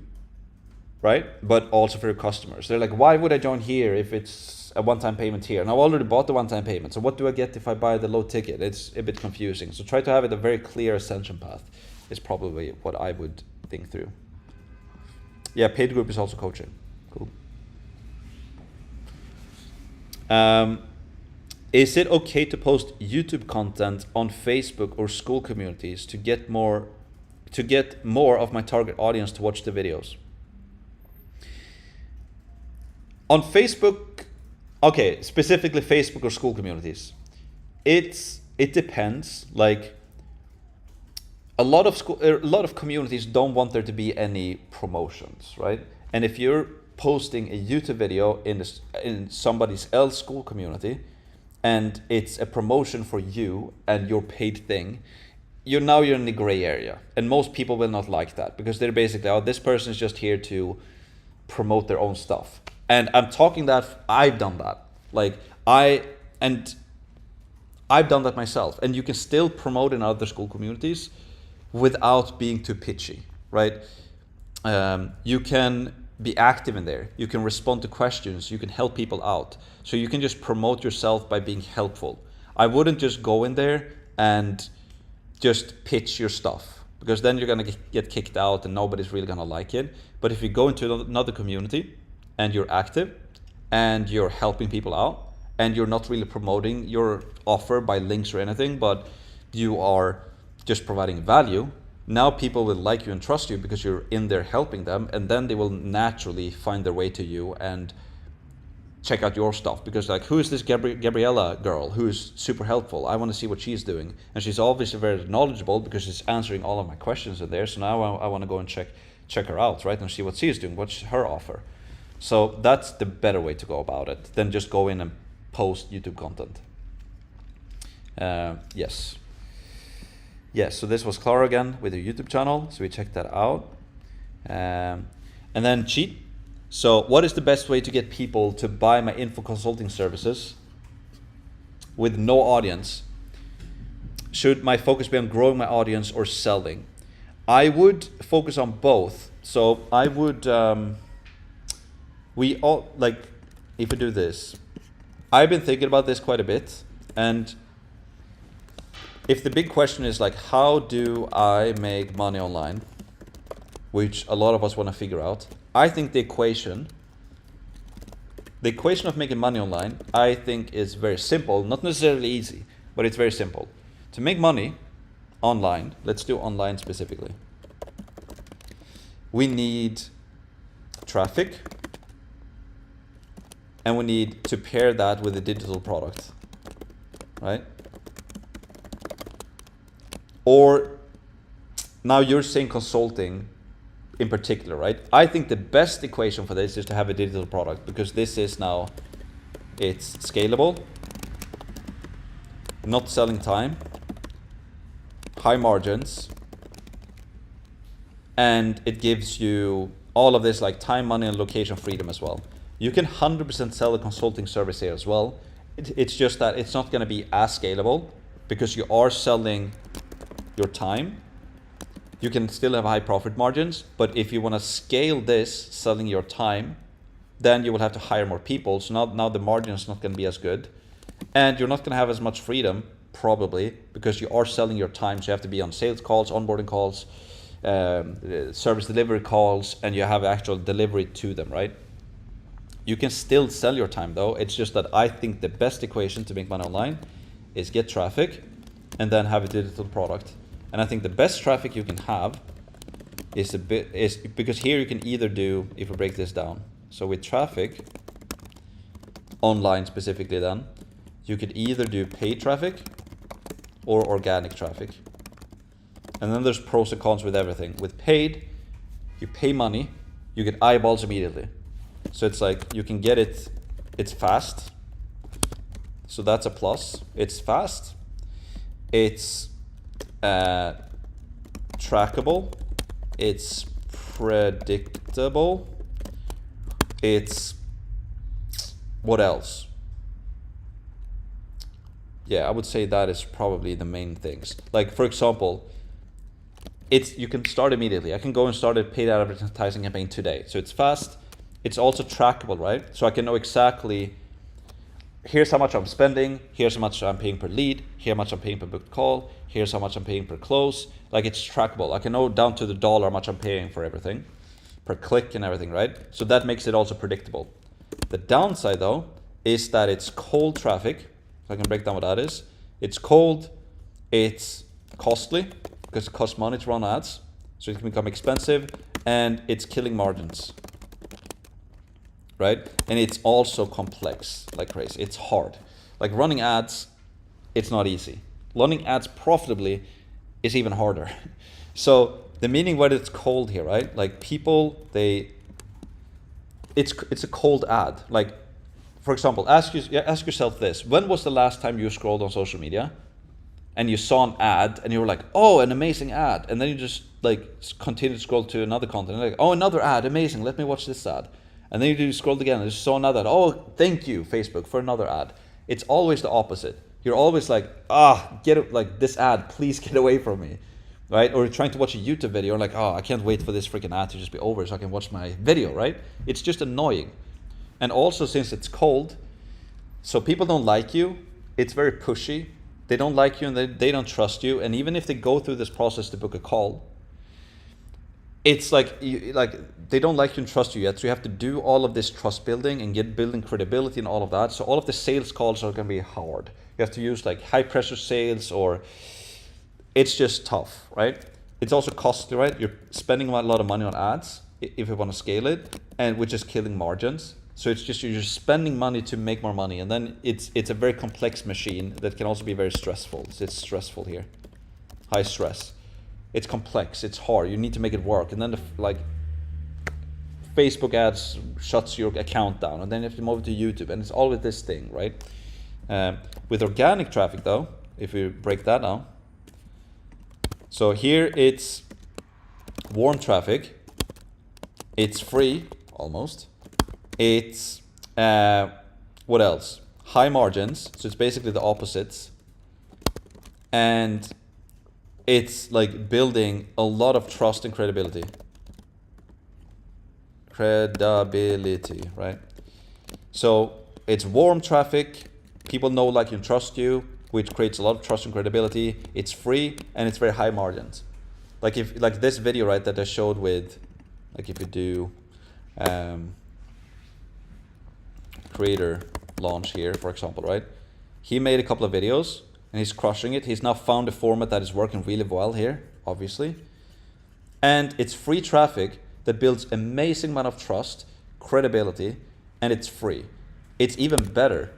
right? But also for your customers. They're like, why would I join here if it's a one-time payment here? And I already bought the one-time payment. So what do I get if I buy the low ticket? It's a bit confusing. So try to have it a very clear ascension path is probably what I would think through. Yeah, paid group is also coaching. Cool. Is it okay to post YouTube content on Facebook or Skool communities to get more of my target audience to watch the videos? On Facebook, okay, specifically Facebook or Skool communities, it depends. Like a lot of communities don't want there to be any promotions, right? And if you're posting a YouTube video in somebody else's Skool community, and it's a promotion for you and your paid thing, you're in the gray area. And most people will not like that because they're basically, oh, this person is just here to promote their own stuff. And I'm talking that I've done that. Like I've done that myself. And you can still promote in other Skool communities without being too pitchy, right? You can be active in there. You can respond to questions. You can help people out. So you can just promote yourself by being helpful. I wouldn't just go in there and just pitch your stuff because then you're gonna get kicked out and nobody's really gonna like it. But if you go into another community and you're active and you're helping people out, and you're not really promoting your offer by links or anything, but you are just providing value, now people will like you and trust you because you're in there helping them, and then they will naturally find their way to you and check out your stuff, because like, who is this Gabriella girl who's super helpful? I want to see what she's doing, and she's obviously very knowledgeable because she's answering all of my questions in there. So now I want to go and check her out, right, and see what she's doing, what's her offer. So that's the better way to go about it than just go in and post YouTube content. Yes. So this was Clara again with her YouTube channel, so we checked that out. And then cheat. So what is the best way to get people to buy my info consulting services with no audience? Should my focus be on growing my audience or selling? I would focus on both. So I would, if we do this, I've been thinking about this quite a bit, and if the big question is like, how do I make money online, which a lot of us want to figure out, I think the equation of making money online, I think, is very simple. Not necessarily easy, but it's very simple. To make money online, let's do online specifically, we need traffic, and we need to pair that with a digital product, right? Or now you're saying consulting in particular, right? I think the best equation for this is to have a digital product, because this is now, it's scalable, not selling time, high margins, and it gives you all of this like time, money, and location freedom as well. You can 100% sell a consulting service here as well. It's just that it's not going to be as scalable because you are selling your time. You can still have high profit margins, but if you want to scale this, selling your time, then you will have to hire more people. So now the margin is not going to be as good, and you're not going to have as much freedom probably because you are selling your time. So you have to be on sales calls, onboarding calls, service delivery calls, and you have actual delivery to them, right? You can still sell your time though. It's just that I think the best equation to make money online is get traffic and then have a digital product. And I think the best traffic you can have is because here you can either do, if we break this down, so with traffic online specifically, then you could either do paid traffic or organic traffic. And then there's pros and cons with everything. With paid, you pay money, you get eyeballs immediately. So it's like you can get it, it's fast. So that's a plus. It's fast. It's trackable, it's predictable, it's what else? Yeah, I would say that is probably the main things. Like for example, you can start immediately. I can go and start a paid advertising campaign today. So it's fast, it's also trackable, right? So I can know exactly, here's how much I'm spending, here's how much I'm paying per lead, here's how much I'm paying per booked call, here's how much I'm paying per close. Like it's trackable. I can know down to the dollar how much I'm paying for everything, per click and everything, right? So that makes it also predictable. The downside though is that it's cold traffic. So I can break down what that is. It's cold, it's costly because it costs money to run ads, so it can become expensive, and it's killing margins. Right? And it's also complex like crazy. It's hard. Like running ads, it's not easy. Running ads profitably is even harder. So the meaning what it's cold here, right? Like people, it's a cold ad. Like for example, ask yourself this: when was the last time you scrolled on social media and you saw an ad and you were like, oh, an amazing ad, and then you just like continue to scroll to another content and like, oh, another ad, amazing, let me watch this ad. And then you scrolled again and you saw another ad. Oh, thank you, Facebook, for another ad. It's always the opposite. You're always like, get it, like this ad, please get away from me, right? Or you're trying to watch a YouTube video and like, oh, I can't wait for this freaking ad to just be over so I can watch my video, right? It's just annoying. And also since it's cold, so people don't like you, it's very pushy. They don't like you and they don't trust you. And even if they go through this process to book a call, it's like they don't like you and trust you yet, so you have to do all of this trust building and building credibility and all of that. So all of the sales calls are going to be hard. You have to use like high pressure sales, or it's just tough, right? It's also costly, right? You're spending a lot of money on ads if you want to scale it, and which is killing margins. So it's just, you're just spending money to make more money, and then it's a very complex machine that can also be very stressful. So it's stressful here, high stress. It's complex, it's hard, you need to make it work, and then like Facebook ads shuts your account down, and then you have to move it to YouTube, and it's always this thing, right? With organic traffic though, if we break that down, so here it's warm traffic, it's free, almost. It's, what else? High margins, so it's basically the opposites. And it's like building a lot of trust and credibility. Credibility, right? So it's warm traffic, people know, like, and trust you, which creates a lot of trust and credibility. It's free, and it's very high margins. Like if, like this video, right, that I showed with, like if you do creator launch here, for example, right? He made a couple of videos and he's crushing it. He's now found a format that is working really well here, obviously. And it's free traffic that builds amazing amount of trust, credibility, and it's free. It's even better.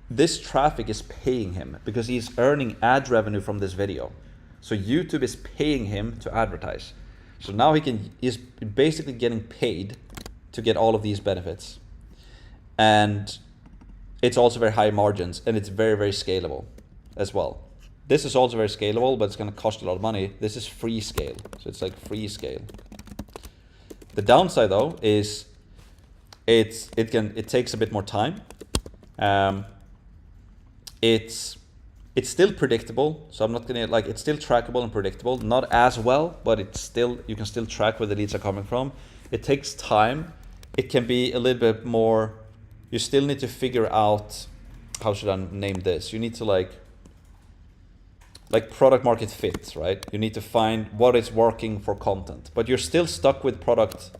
This traffic is paying him because he's earning ad revenue from this video. So YouTube is paying him to advertise. So now he's basically getting paid to get all of these benefits. And it's also very high margins, and it's very, very scalable as well. This is also very scalable, but it's going to cost a lot of money. This is free scale. So it's like free scale. The downside though is it takes a bit more time. It's still predictable, so I'm not gonna, like, it's still trackable and predictable, not as well, but it's still, you can still track where the leads are coming from. It takes time. It can be a little bit more, you still need to figure out, how should I name this? You need to like product market fit, right? You need to find what is working for content, but you're still stuck with product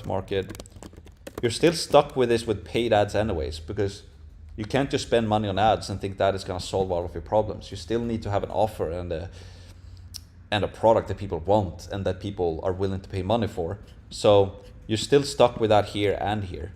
market. You're still stuck with this with paid ads anyways, because you can't just spend money on ads and think that is going to solve all of your problems. You still need to have an offer and a product that people want and that people are willing to pay money for. So you're still stuck with that here and here.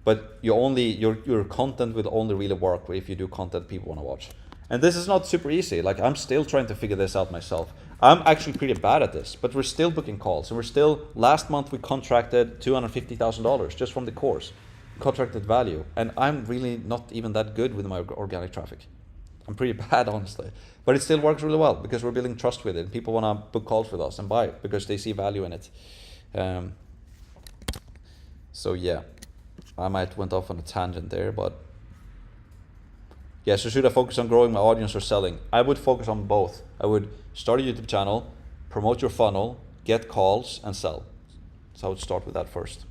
But your content will only really work if you do content people want to watch. And this is not super easy. Like, I'm still trying to figure this out myself. I'm actually pretty bad at this, but we're still booking calls. And last month we contracted $250,000 just from the course. Contracted value, and I'm really not even that good with my organic traffic. I'm pretty bad, honestly, but it still works really well because we're building trust with it, and people want to book calls with us and buy it because they see value in it. So yeah, I might went off on a tangent there, but yeah. So should I focus on growing my audience or selling? I would focus on both. I would start a YouTube channel, promote your funnel, get calls, and sell. So I would start with that first.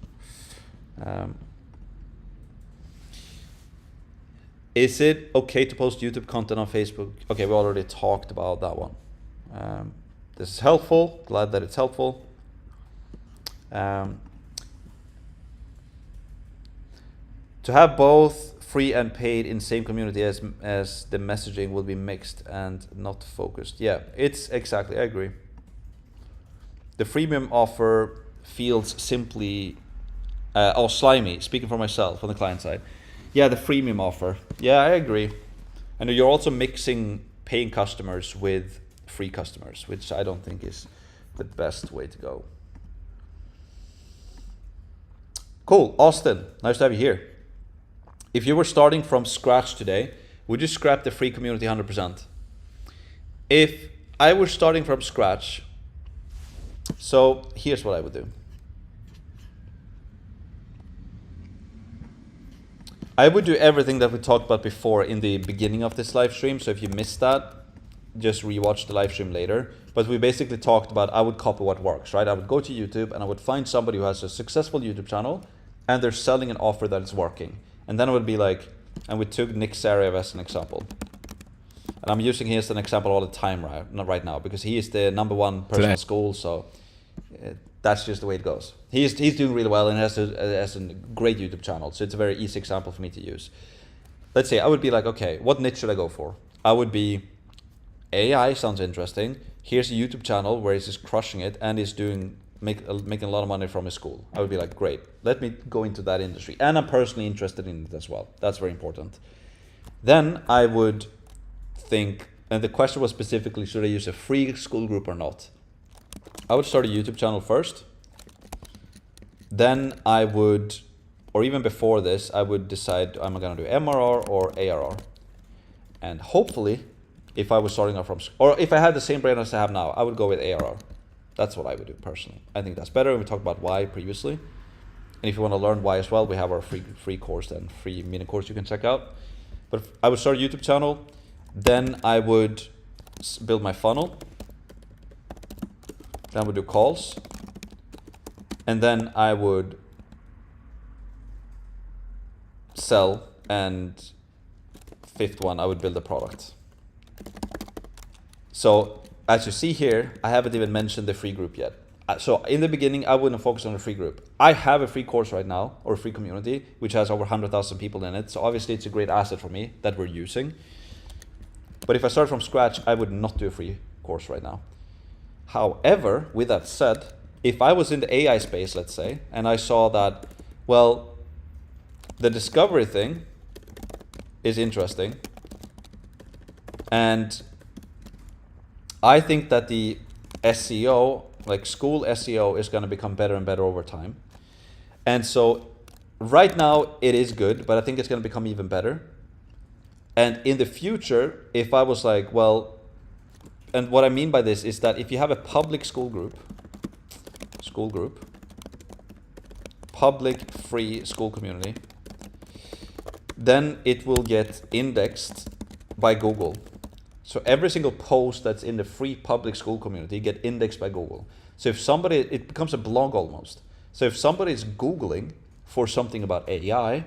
Is it okay to post YouTube content on Facebook? Okay, we already talked about that one. This is helpful. Glad that it's helpful. To have both free and paid in same community as the messaging will be mixed and not focused. Yeah, it's exactly, I agree. The freemium offer feels simply, slimy, speaking for myself on the client side. Yeah, the freemium offer. Yeah, I agree. And you're also mixing paying customers with free customers, which I don't think is the best way to go. Cool, Austin, nice to have you here. If you were starting from scratch today, would you scrap the free community 100%? If I were starting from scratch, so here's what I would do. I would do everything that we talked about before in the beginning of this live stream. So if you missed that, just rewatch the live stream later. But we basically talked about, I would copy what works, right? I would go to YouTube and I would find somebody who has a successful YouTube channel and they're selling an offer that is working. And then it would be like, and we took Nick Sarajev as an example. And I'm using him as an example all the time right now because he is the #1 person at Skool. So that's just the way it goes. He's doing really well and has a great YouTube channel. So it's a very easy example for me to use. Let's say I would be like, okay, what niche should I go for? I would be AI sounds interesting. Here's a YouTube channel where he's just crushing it and is making a lot of money from his school. I would be like, great, let me go into that industry. And I'm personally interested in it as well. That's very important. Then I would think, and the question was specifically, should I use a free school group or not? I would start a YouTube channel first. Then I would, or even before this, I would decide, am I gonna do MRR or ARR? And hopefully, if I was starting off from, or if I had the same brain as I have now, I would go with ARR. That's what I would do personally. I think that's better. We talked about why previously. And if you want to learn why as well, we have our free course then, free mini course you can check out. But I would start a YouTube channel. Then I would build my funnel. Then I would do calls. And then I would sell. And fifth one, I would build a product. So as you see here, I haven't even mentioned the free group yet. So in the beginning, I wouldn't focus on the free group. I have a free course right now, or a free community, which has over 100,000 people in it. So obviously it's a great asset for me that we're using. But if I start from scratch, I would not do a free course right now. However, with that said, if I was in the AI space, let's say, and I saw that, well, the discovery thing is interesting, and I think that the SEO, like Skool SEO, is going to become better and better over time. And so right now it is good, but I think it's going to become even better. And in the future, if I was like, well, and what I mean by this is that if you have a public school group, public free school community, then it will get indexed by Google. So every single post that's in the free public school community get indexed by Google. So if somebody, it becomes a blog almost. So if somebody is Googling for something about AI,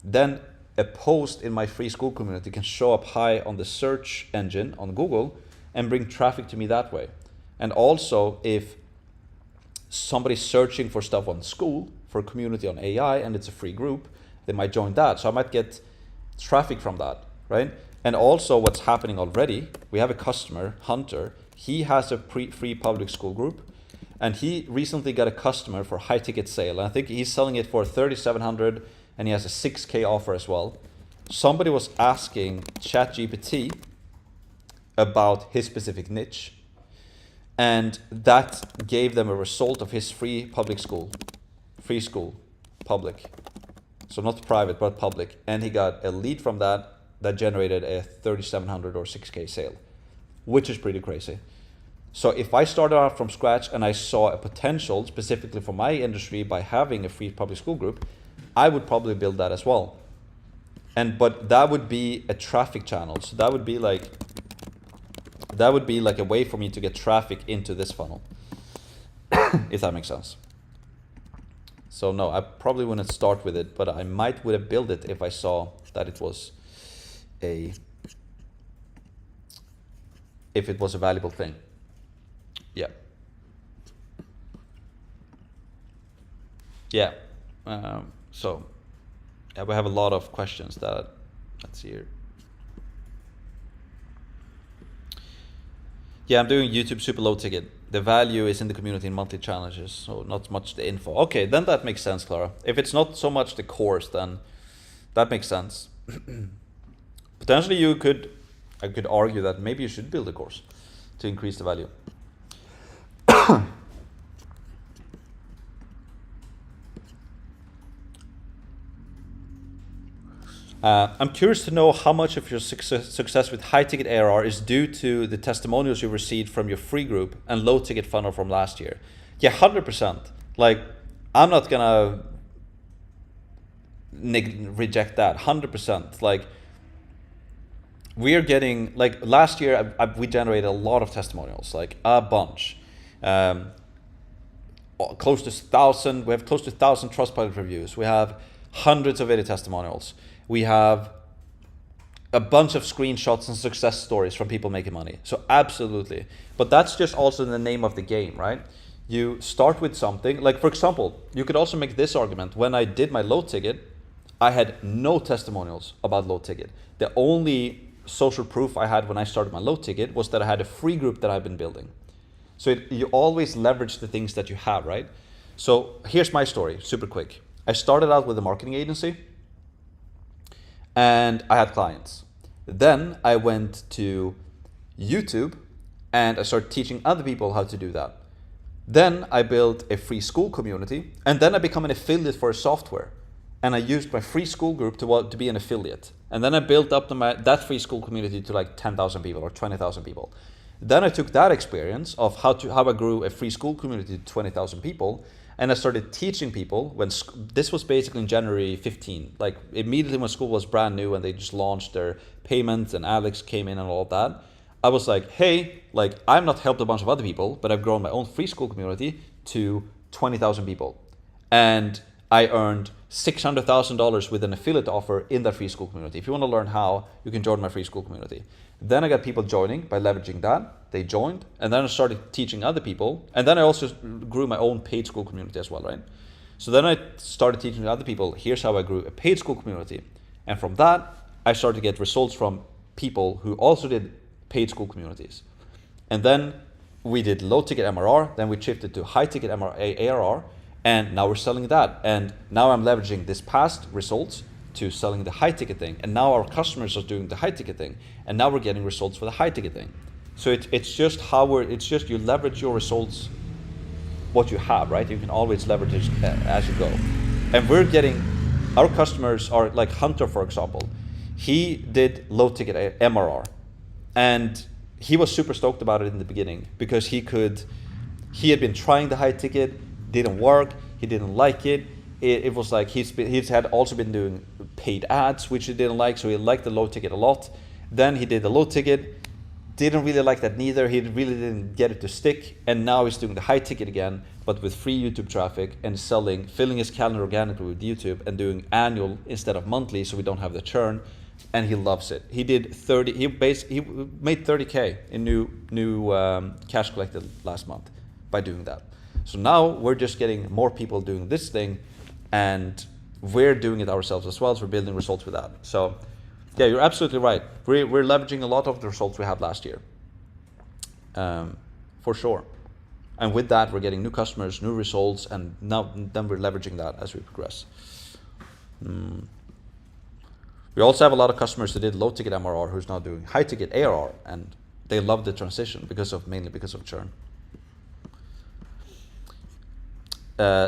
then a post in my free school community can show up high on the search engine on Google and bring traffic to me that way. And also if somebody's searching for stuff on Skool, for a community on AI, and it's a free group, they might join that. So I might get traffic from that, right? And also what's happening already, we have a customer, Hunter, he has a free public school group, and he recently got a customer for high ticket sale. And I think he's selling it for 3,700 and he has a 6K offer as well. Somebody was asking ChatGPT about his specific niche, and that gave them a result of his free school, public. So not private, but public. And he got a lead from that generated a 3,700 or 6K sale, which is pretty crazy. So if I started out from scratch and I saw a potential specifically for my industry by having a free public school group, I would probably build that as well. But that would be a traffic channel. So that would be like a way for me to get traffic into this funnel, if that makes sense. So no, I probably wouldn't start with it, but I would have built it if I saw that it was if it was a valuable thing. Yeah. So yeah, we have a lot of questions that, let's see here. Yeah, I'm doing YouTube super low ticket. The value is in the community and monthly challenges, so not much the info. Okay, then that makes sense, Clara. If it's not so much the course, then that makes sense. Potentially I could argue that maybe you should build a course to increase the value. I'm curious to know how much of your success with high ticket ARR is due to the testimonials you received from your free group and low ticket funnel from last year. Yeah, 100%. Like, I'm not gonna reject that. 100%. Like, we are getting, like, last year we generated a lot of testimonials, like a bunch. Close to 1,000. We have close to 1,000 Trustpilot reviews. We have hundreds of video testimonials. We have a bunch of screenshots and success stories from people making money. So absolutely. But that's just also the name of the game, right? You start with something, like for example, you could also make this argument. When I did my low ticket, I had no testimonials about low ticket. The only social proof I had when I started my low ticket was that I had a free group that I've been building. So you always leverage the things that you have, right? So here's my story, super quick. I started out with a marketing agency and I had clients. Then I went to YouTube and I started teaching other people how to do that. Then I built a free Skool community, and then I became an affiliate for a software. And I used my free Skool group to be an affiliate. And then I built up that free Skool community to like 10,000 people or 20,000 people. Then I took that experience of how I grew a free Skool community to 20,000 people, and I started teaching people this was basically in January 15, like immediately when Skool was brand new and they just launched their payments and Alex came in and all of that. I was like, hey, like I've not helped a bunch of other people, but I've grown my own free Skool community to 20,000 people. And I earned $600,000 with an affiliate offer in that free Skool community. If you want to learn how, you can join my free Skool community. Then I got people joining by leveraging that. They joined, and then I started teaching other people. And then I also grew my own paid Skool community as well, right? So then I started teaching other people, here's how I grew a paid Skool community. And from that, I started to get results from people who also did paid Skool communities. And then we did low ticket MRR, then we shifted to high ticket ARR, and now we're selling that. And now I'm leveraging this past results to selling the high ticket thing. And now our customers are doing the high ticket thing. And now we're getting results for the high ticket thing. So it's just you leverage your results, what you have, right? You can always leverage it as you go. And our customers are like Hunter, for example. He did low ticket MRR. And he was super stoked about it in the beginning because he had been trying the high ticket, didn't work, he didn't like it. It was like he's had also been doing paid ads, which he didn't like, so he liked the low ticket a lot. Then he did the low ticket, didn't really like that neither, he really didn't get it to stick, and now he's doing the high ticket again, but with free YouTube traffic and filling his calendar organically with YouTube and doing annual instead of monthly so we don't have the churn. And he loves it. He made 30K in new cash collected last month by doing that. So now we're just getting more people doing this thing, and we're doing it ourselves as well. So we're building results with that. So yeah, you're absolutely right. We're leveraging a lot of the results we had last year, for sure. And with that, we're getting new customers, new results, and then we're leveraging that as we progress. We also have a lot of customers that did low ticket MRR who's now doing high ticket ARR, and they love the transition mainly because of churn.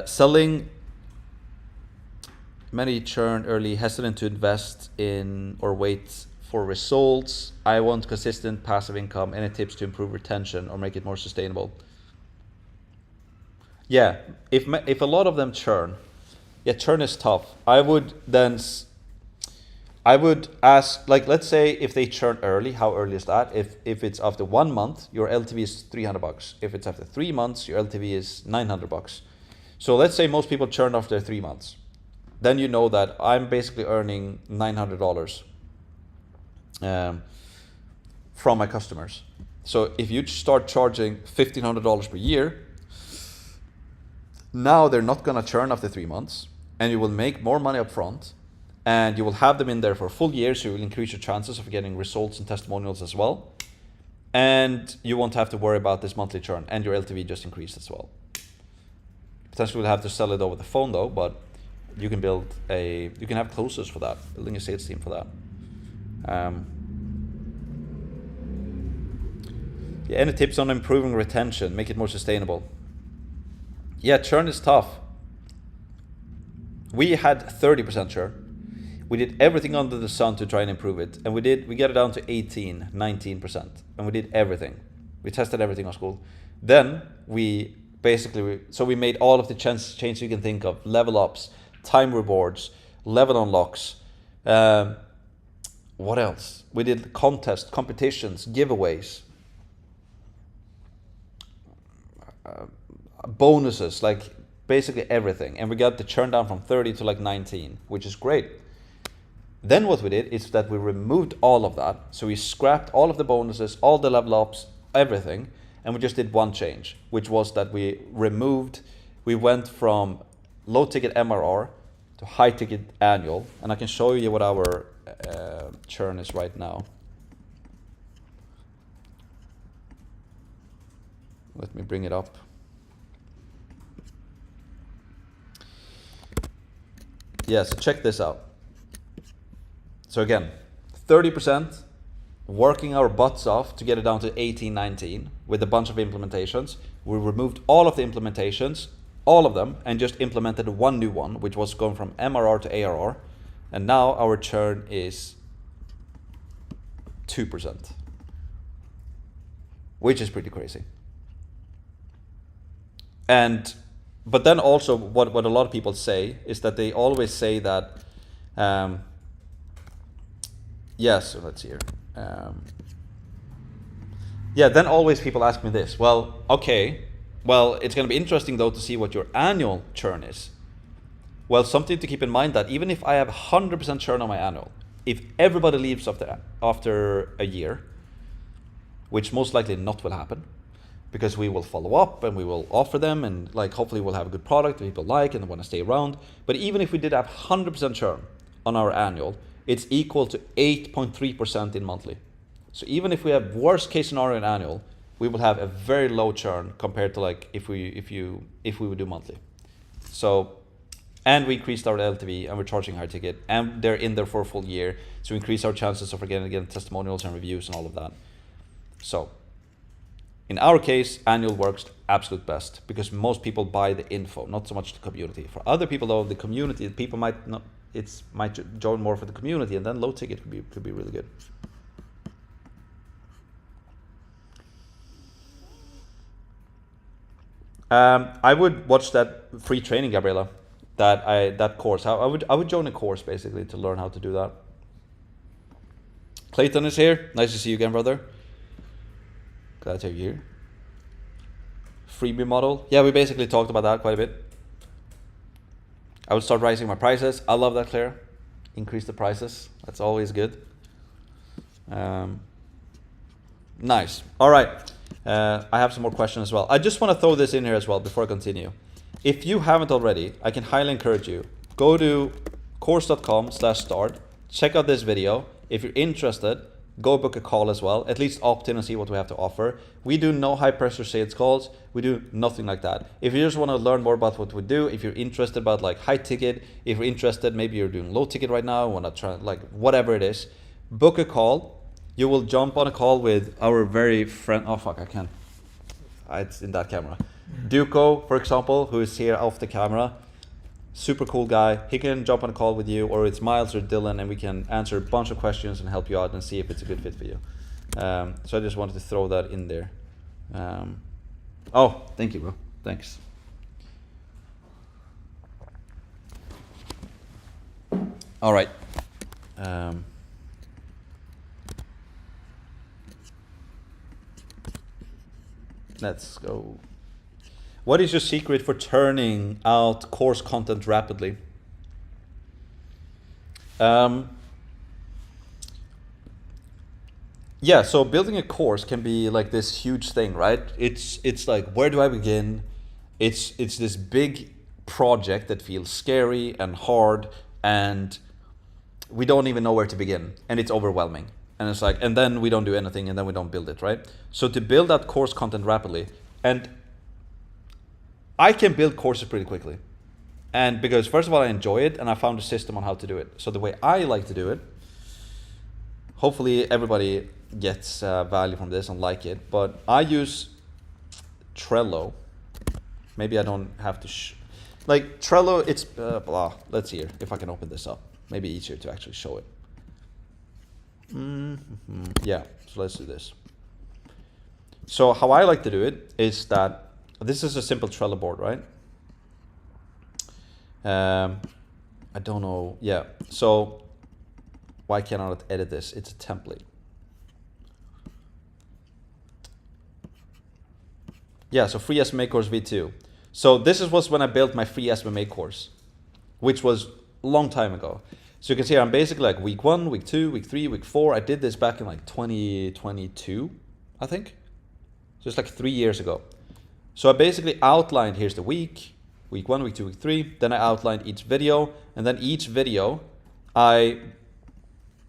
Selling, many churn early, hesitant to invest in or wait for results. I want consistent passive income. Any tips to improve retention or make it more sustainable? Yeah, if a lot of them churn, churn is tough. I would ask, like, let's say if they churn early, how early is that? If it's after 1 month, your LTV is $300. If it's after 3 months, your LTV is $900. So let's say most people churn after 3 months. Then you know that I'm basically earning $900 from my customers. So if you start charging $1,500 per year, now they're not gonna churn after 3 months, and you will make more money up front. And you will have them in there for a full year, so you will increase your chances of getting results and testimonials as well. And you won't have to worry about this monthly churn, and your LTV just increased as well. Potentially we'll have to sell it over the phone though, but you can have closers for that, building a sales team for that. Any tips on improving retention, make it more sustainable? Yeah, churn is tough. We had 30% churn. We did everything under the sun to try and improve it. And we got it down to 18, 19%. And we did everything. We tested everything on Skool. Then we made all of the changes you can think of. Level ups, time rewards, level unlocks. What else? We did contests, competitions, giveaways. Bonuses, like basically everything. And we got the churn down from 30 to like 19, which is great. Then what we did is that we removed all of that. So we scrapped all of the bonuses, all the level ups, everything, and we just did one change, which was that we went from low ticket MRR to high ticket annual. And I can show you what our churn is right now. Let me bring it up. Yeah, so check this out. So again, 30%, working our butts off to get it down to 18, 19 with a bunch of implementations. We removed all of the implementations, all of them, and just implemented one new one, which was going from MRR to ARR. And now our churn is 2%, which is pretty crazy. But then also what a lot of people say is that they always say that, so let's see here. Then always people ask me this, well, okay, it's going to be interesting though to see what your annual churn is. Well, something to keep in mind that even if I have 100% churn on my annual, if everybody leaves after a year, which most likely not will happen, because we will follow up and we will offer them and hopefully we'll have a good product that people like and want to stay around. But even if we did have 100% churn on our annual, it's equal to 8.3% in monthly. So even if we have worst case scenario in annual, we will have a very low churn compared to if we would do monthly. So, and we increased our LTV and we're charging higher ticket and they're in there for a full year. So we increase our chances of getting testimonials and reviews and all of that. So in our case, annual works absolute best because most people buy the info, not so much the community. For other people though, the community, people might join more for the community, and then low ticket could be really good. I would watch that free training, Gabriela, that course. I would join a course basically to learn how to do that. Clayton is here. Nice to see you again, brother. Glad to have you here. Freebie model. Yeah, we basically talked about that quite a bit. I would start raising my prices. I love that, Claire. Increase the prices. That's always good. Nice. All right. I have some more questions as well. I just want to throw this in here as well before I continue. If you haven't already, I can highly encourage you. Go to course.com/start. Check out this video. If you're interested, go book a call as well. At least opt in and see what we have to offer. We do no high pressure sales calls. We do nothing like that. If you just want to learn more about what we do, if you're interested about high ticket, if you're interested, maybe you're doing low ticket right now, want to try whatever it is, book a call. You will jump on a call with our very friend. Oh fuck, I can't. It's in that camera. Duco, for example, who is here off the camera. Super cool guy. He can jump on a call with you, or it's Miles or Dylan, and we can answer a bunch of questions and help you out and see if it's a good fit for you. So I just wanted to throw that in there. Oh, thank you, bro. Thanks. All right. Let's go. What is your secret for turning out course content rapidly? Yeah, so building a course can be this huge thing, right? It's where do I begin? It's this big project that feels scary and hard, and we don't even know where to begin, and it's overwhelming. And it's and then we don't do anything, and then we don't build it, right? So to build that course content rapidly, and I can build courses pretty quickly. And because first of all, I enjoy it and I found a system on how to do it. So the way I like to do it, hopefully everybody gets value from this and like it, but I use Trello. Maybe I don't have to, Trello, it's, let's see here, if I can open this up. Maybe easier to actually show it. Yeah, so let's do this. So how I like to do it is that this is a simple Trello board, right? I don't know. Yeah. So why can't I not edit this? It's a template. Yeah. So free SMA course V2. So this was when I built my free SMA course, which was a long time ago. So you can see I'm basically like week 1, week 2, week 3, week 4. I did this back in like 2022, I think. So it's like 3 years ago. So I basically outlined, here's the week 1, week 2, week 3. Then I outlined each video, and then each video, in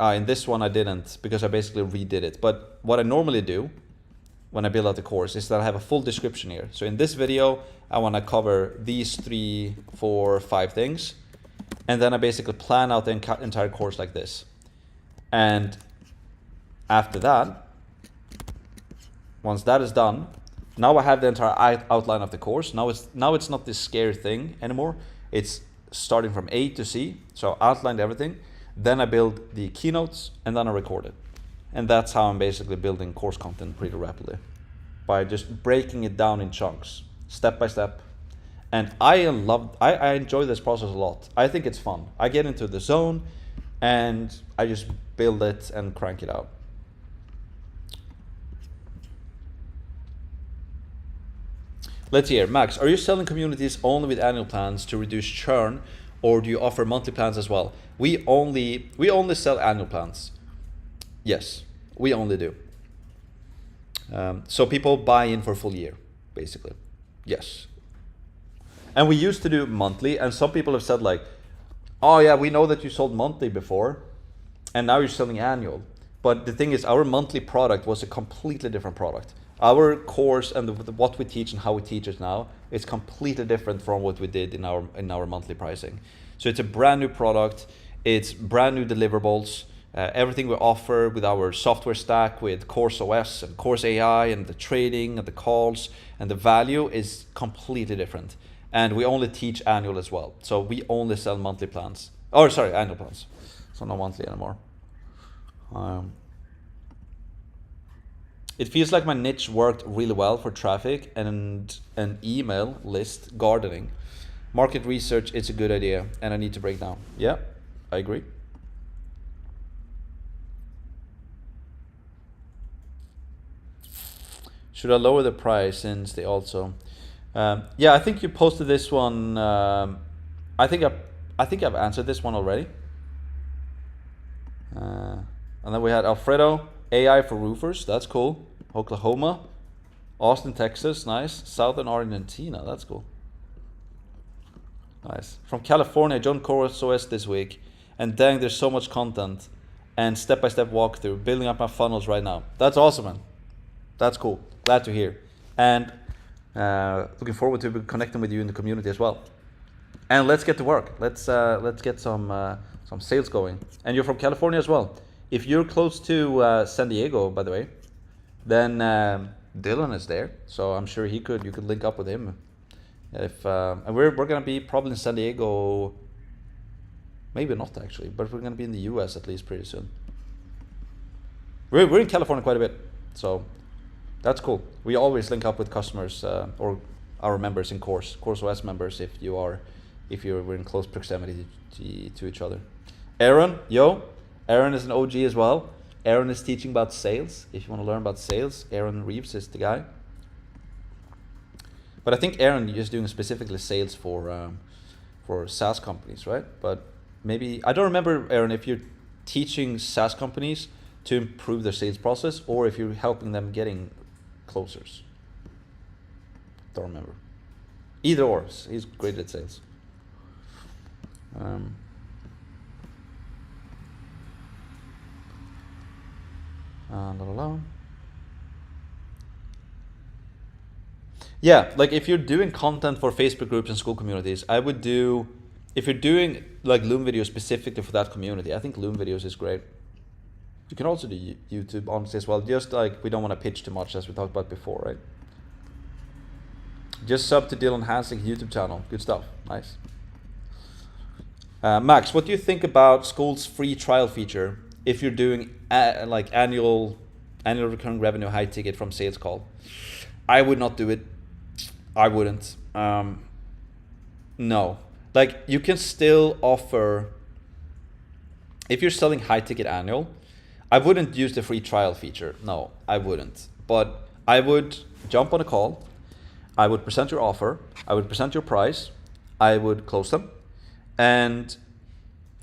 this one I didn't, because I basically redid it. But what I normally do when I build out the course is that I have a full description here. So in this video, I want to cover these 3, 4, 5 things. And then I basically plan out the entire course like this. And after that, once that is done, now I have the entire outline of the course. Now it's not this scary thing anymore. It's starting from A to C. So I outlined everything. Then I build the keynotes, and then I record it. And that's how I'm basically building course content pretty rapidly, by just breaking it down in chunks, step by step. And I enjoy this process a lot. I think it's fun. I get into the zone and I just build it and crank it out. Let's hear. Max, are you selling communities only with annual plans to reduce churn, or do you offer monthly plans as well? We only sell annual plans. Yes, we only do. So people buy in for a full year, basically. Yes. And we used to do monthly, and some people have said like, oh yeah, we know that you sold monthly before, and now you're selling annual. But the thing is, our monthly product was a completely different product. Our course and what we teach and how we teach it now is completely different from what we did in our monthly pricing. So it's a brand new product, it's brand new deliverables, everything we offer with our software stack, with Course OS and Course AI and the trading and the calls and the value is completely different. And we only teach annual as well. So we only sell monthly plans. Or sorry, annual plans. So not monthly anymore. It feels like my niche worked really well for traffic and an email list gardening. Market research, it's a good idea and I need to break down. Yeah, I agree. Should I lower the price since they also... yeah, I think you posted this one. I think I've answered this one already. And then we had Alfredo, AI for roofers. That's cool. Oklahoma, Austin, Texas. Nice. Southern Argentina. That's cool. Nice. From California, John Course OS this week. And dang, there's so much content and step-by-step walkthrough. Building up my funnels right now. That's awesome, man. That's cool. Glad to hear. And looking forward to connecting with you in the community as well. And let's get to work. Let's get some sales going. And you're from California as well. If you're close to San Diego, by the way, then Dylan is there. So I'm sure you could link up with him. And we're gonna be probably in San Diego. Maybe not actually, but we're gonna be in the US at least pretty soon. We're in California quite a bit, so. That's cool. We always link up with customers or our members in Course OS members if we're in close proximity to each other. Aaron is an OG as well. Aaron is teaching about sales. If you want to learn about sales, Aaron Reeves is the guy. But I think Aaron is doing specifically sales for SaaS companies, right? But maybe, I don't remember, Aaron, if you're teaching SaaS companies to improve their sales process or if you're helping them getting closers. Don't remember. Either or, he's great at sales. Yeah, like if you're doing content for Facebook groups and school communities, I would do, if you're doing like Loom videos specifically for that community, I think Loom videos is great. You can also do YouTube honestly as well, just like we don't want to pitch too much as we talked about before, right? Just sub to Dylan Hanslick's YouTube channel. Good stuff. Nice. Max, what do you think about Skool's free trial feature if you're doing like annual recurring revenue high ticket from sales call? I would not do it. I wouldn't. No. Like you can still offer, if you're selling high ticket annual, I wouldn't use the free trial feature. No, I wouldn't. But I would jump on a call. I would present your offer. I would present your price. I would close them. And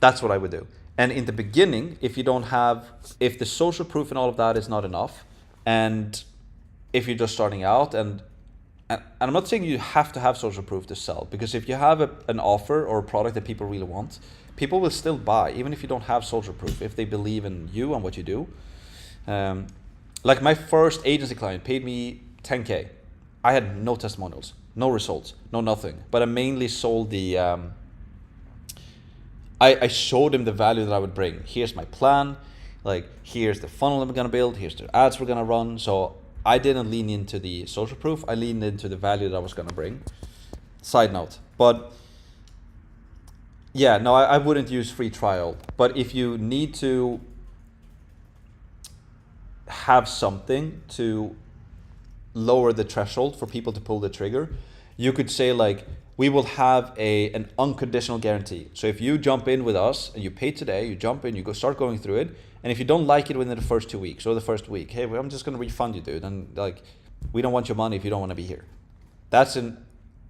that's what I would do. And in the beginning, if the social proof and all of that is not enough, and if you're just starting out, and I'm not saying you have to have social proof to sell, because if you have an offer or a product that people really want, people will still buy, even if you don't have social proof, if they believe in you and what you do. Like my first agency client paid me 10K. I had no testimonials, no results, no nothing, but I mainly sold the, I showed him the value that I would bring. Here's my plan, like here's the funnel I'm gonna build, here's the ads we're gonna run. So I didn't lean into the social proof, I leaned into the value that I was gonna bring. Side note, but yeah, no, I wouldn't use free trial. But if you need to have something to lower the threshold for people to pull the trigger, you could say like, we will have an unconditional guarantee. So if you jump in with us and you pay today, you jump in, you start going through it, and if you don't like it within the first 2 weeks or the first week, hey, I'm just gonna refund you, dude. And like, we don't want your money if you don't wanna be here. That's an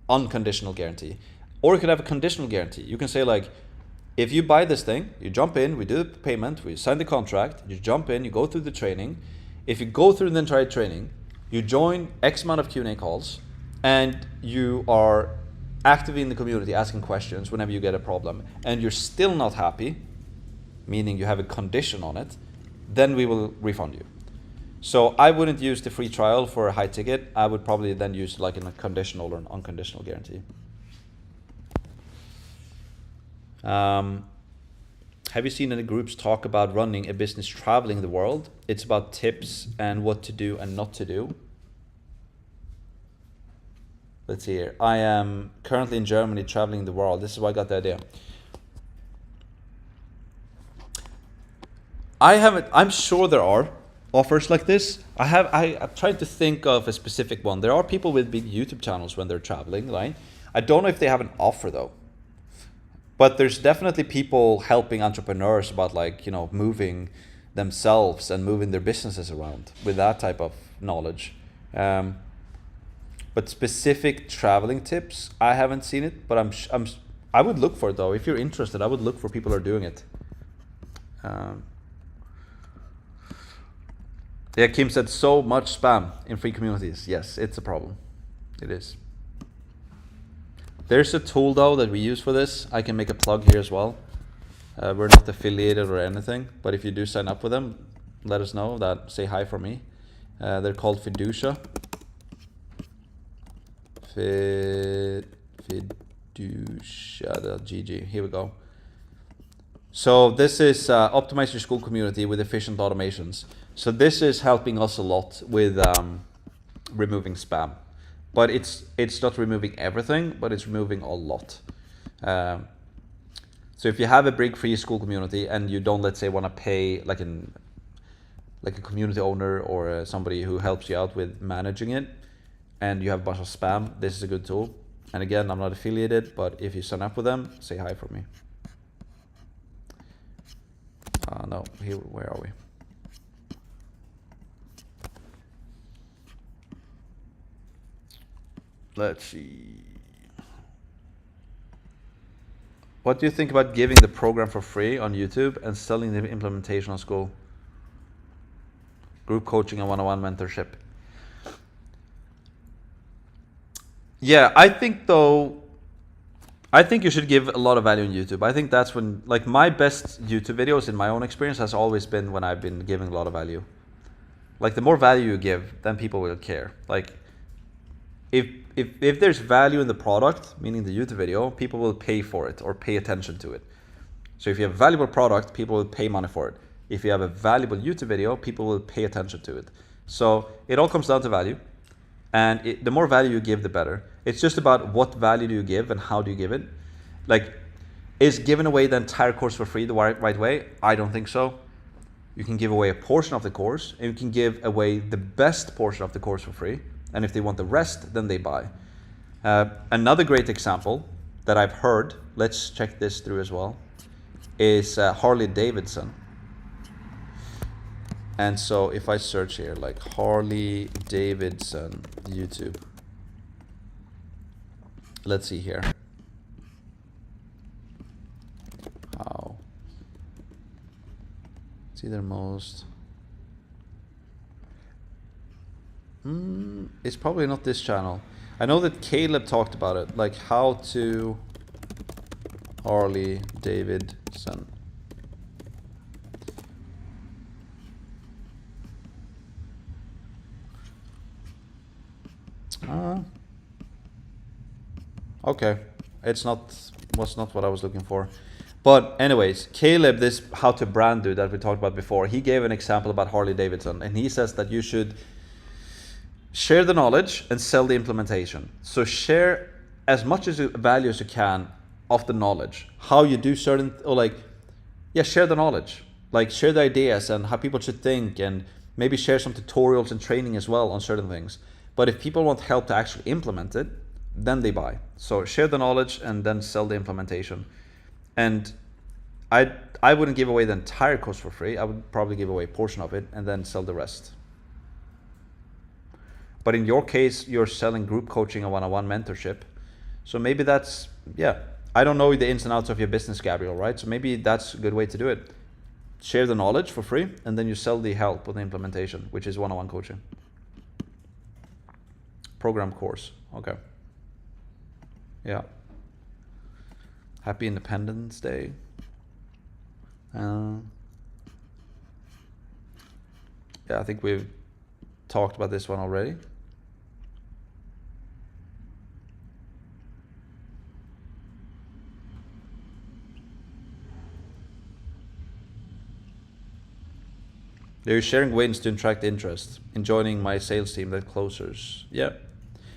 unconditional guarantee. Or you could have a conditional guarantee. You can say like, if you buy this thing, you jump in, we do the payment, we sign the contract, you jump in, you go through the training. If you go through the entire training, you join X amount of Q&A calls, and you are actively in the community asking questions whenever you get a problem, and you're still not happy, meaning you have a condition on it, then we will refund you. So I wouldn't use the free trial for a high ticket. I would probably then use like a conditional or an unconditional guarantee. Have you seen any groups talk about running a business traveling the world? It's about tips and what to do and not to do. Let's see here. I am currently in Germany traveling the world. This is why I got the idea. I'm sure there are offers like this. I've tried to think of a specific one. There are people with big YouTube channels when they're traveling, right? I don't know if they have an offer though. But there's definitely people helping entrepreneurs about like, moving themselves and moving their businesses around with that type of knowledge. But specific traveling tips, I haven't seen it, but I would look for it though. If you're interested, I would look for people who are doing it. Yeah, Kim said so much spam in free communities. Yes, it's a problem. It is. There's a tool though that we use for this. I can make a plug here as well. We're not affiliated or anything, but if you do sign up with them, let us know. Say hi for me. They're called Fiducia. Fiducia.gg. Here we go. So this is optimize your Skool community with efficient automations. So this is helping us a lot with removing spam, but it's not removing everything, but it's removing a lot. So if you have a big free Skool community and you don't, let's say, want to pay like a community owner or somebody who helps you out with managing it, and you have a bunch of spam, this is a good tool. And again, I'm not affiliated, but if you sign up with them, say hi for me. No, here, where are we? Let's see. What do you think about giving the program for free on YouTube and selling the implementation on Skool? Group coaching and one-on-one mentorship. Yeah, I think you should give a lot of value on YouTube. I think that's when, like, my best YouTube videos in my own experience has always been when I've been giving a lot of value. Like, the more value you give, then people will care. Like, if there's value in the product, meaning the YouTube video, people will pay for it or pay attention to it. So if you have a valuable product, people will pay money for it. If you have a valuable YouTube video, people will pay attention to it. So it all comes down to value. And the more value you give, the better. It's just about what value do you give and how do you give it. Like, is giving away the entire course for free the right way? I don't think so. You can give away a portion of the course, and you can give away the best portion of the course for free. And if they want the rest, then they buy. Another great example that I've heard, let's check this through as well, is Harley Davidson. And so if I search here, like Harley Davidson YouTube, let's see here. How See their most. It's probably not this channel. I know that Caleb talked about it, like how to Harley Davidson. Okay, was not what I was looking for. But anyways, Caleb, this how to brand dude that we talked about before, he gave an example about Harley Davidson, and he says that you should share the knowledge and sell the implementation. So share as much as value as you can of the knowledge, how you do certain, or like, yeah, share the knowledge, like share the ideas and how people should think, and maybe share some tutorials and training as well on certain things. But if people want help to actually implement it, then they buy. So share the knowledge and then sell the implementation. And I wouldn't give away the entire course for free. I would probably give away a portion of it and then sell the rest. But in your case, you're selling group coaching and one-on-one mentorship. So maybe that's, yeah, I don't know the ins and outs of your business, Gabriel, right? So maybe that's a good way to do it. Share the knowledge for free, and then you sell the help with the implementation, which is one-on-one coaching. Program course, okay. Yeah. Happy Independence Day. Yeah, I think we've talked about this one already. They're sharing wins to attract interest in joining my sales team that closers. Yeah.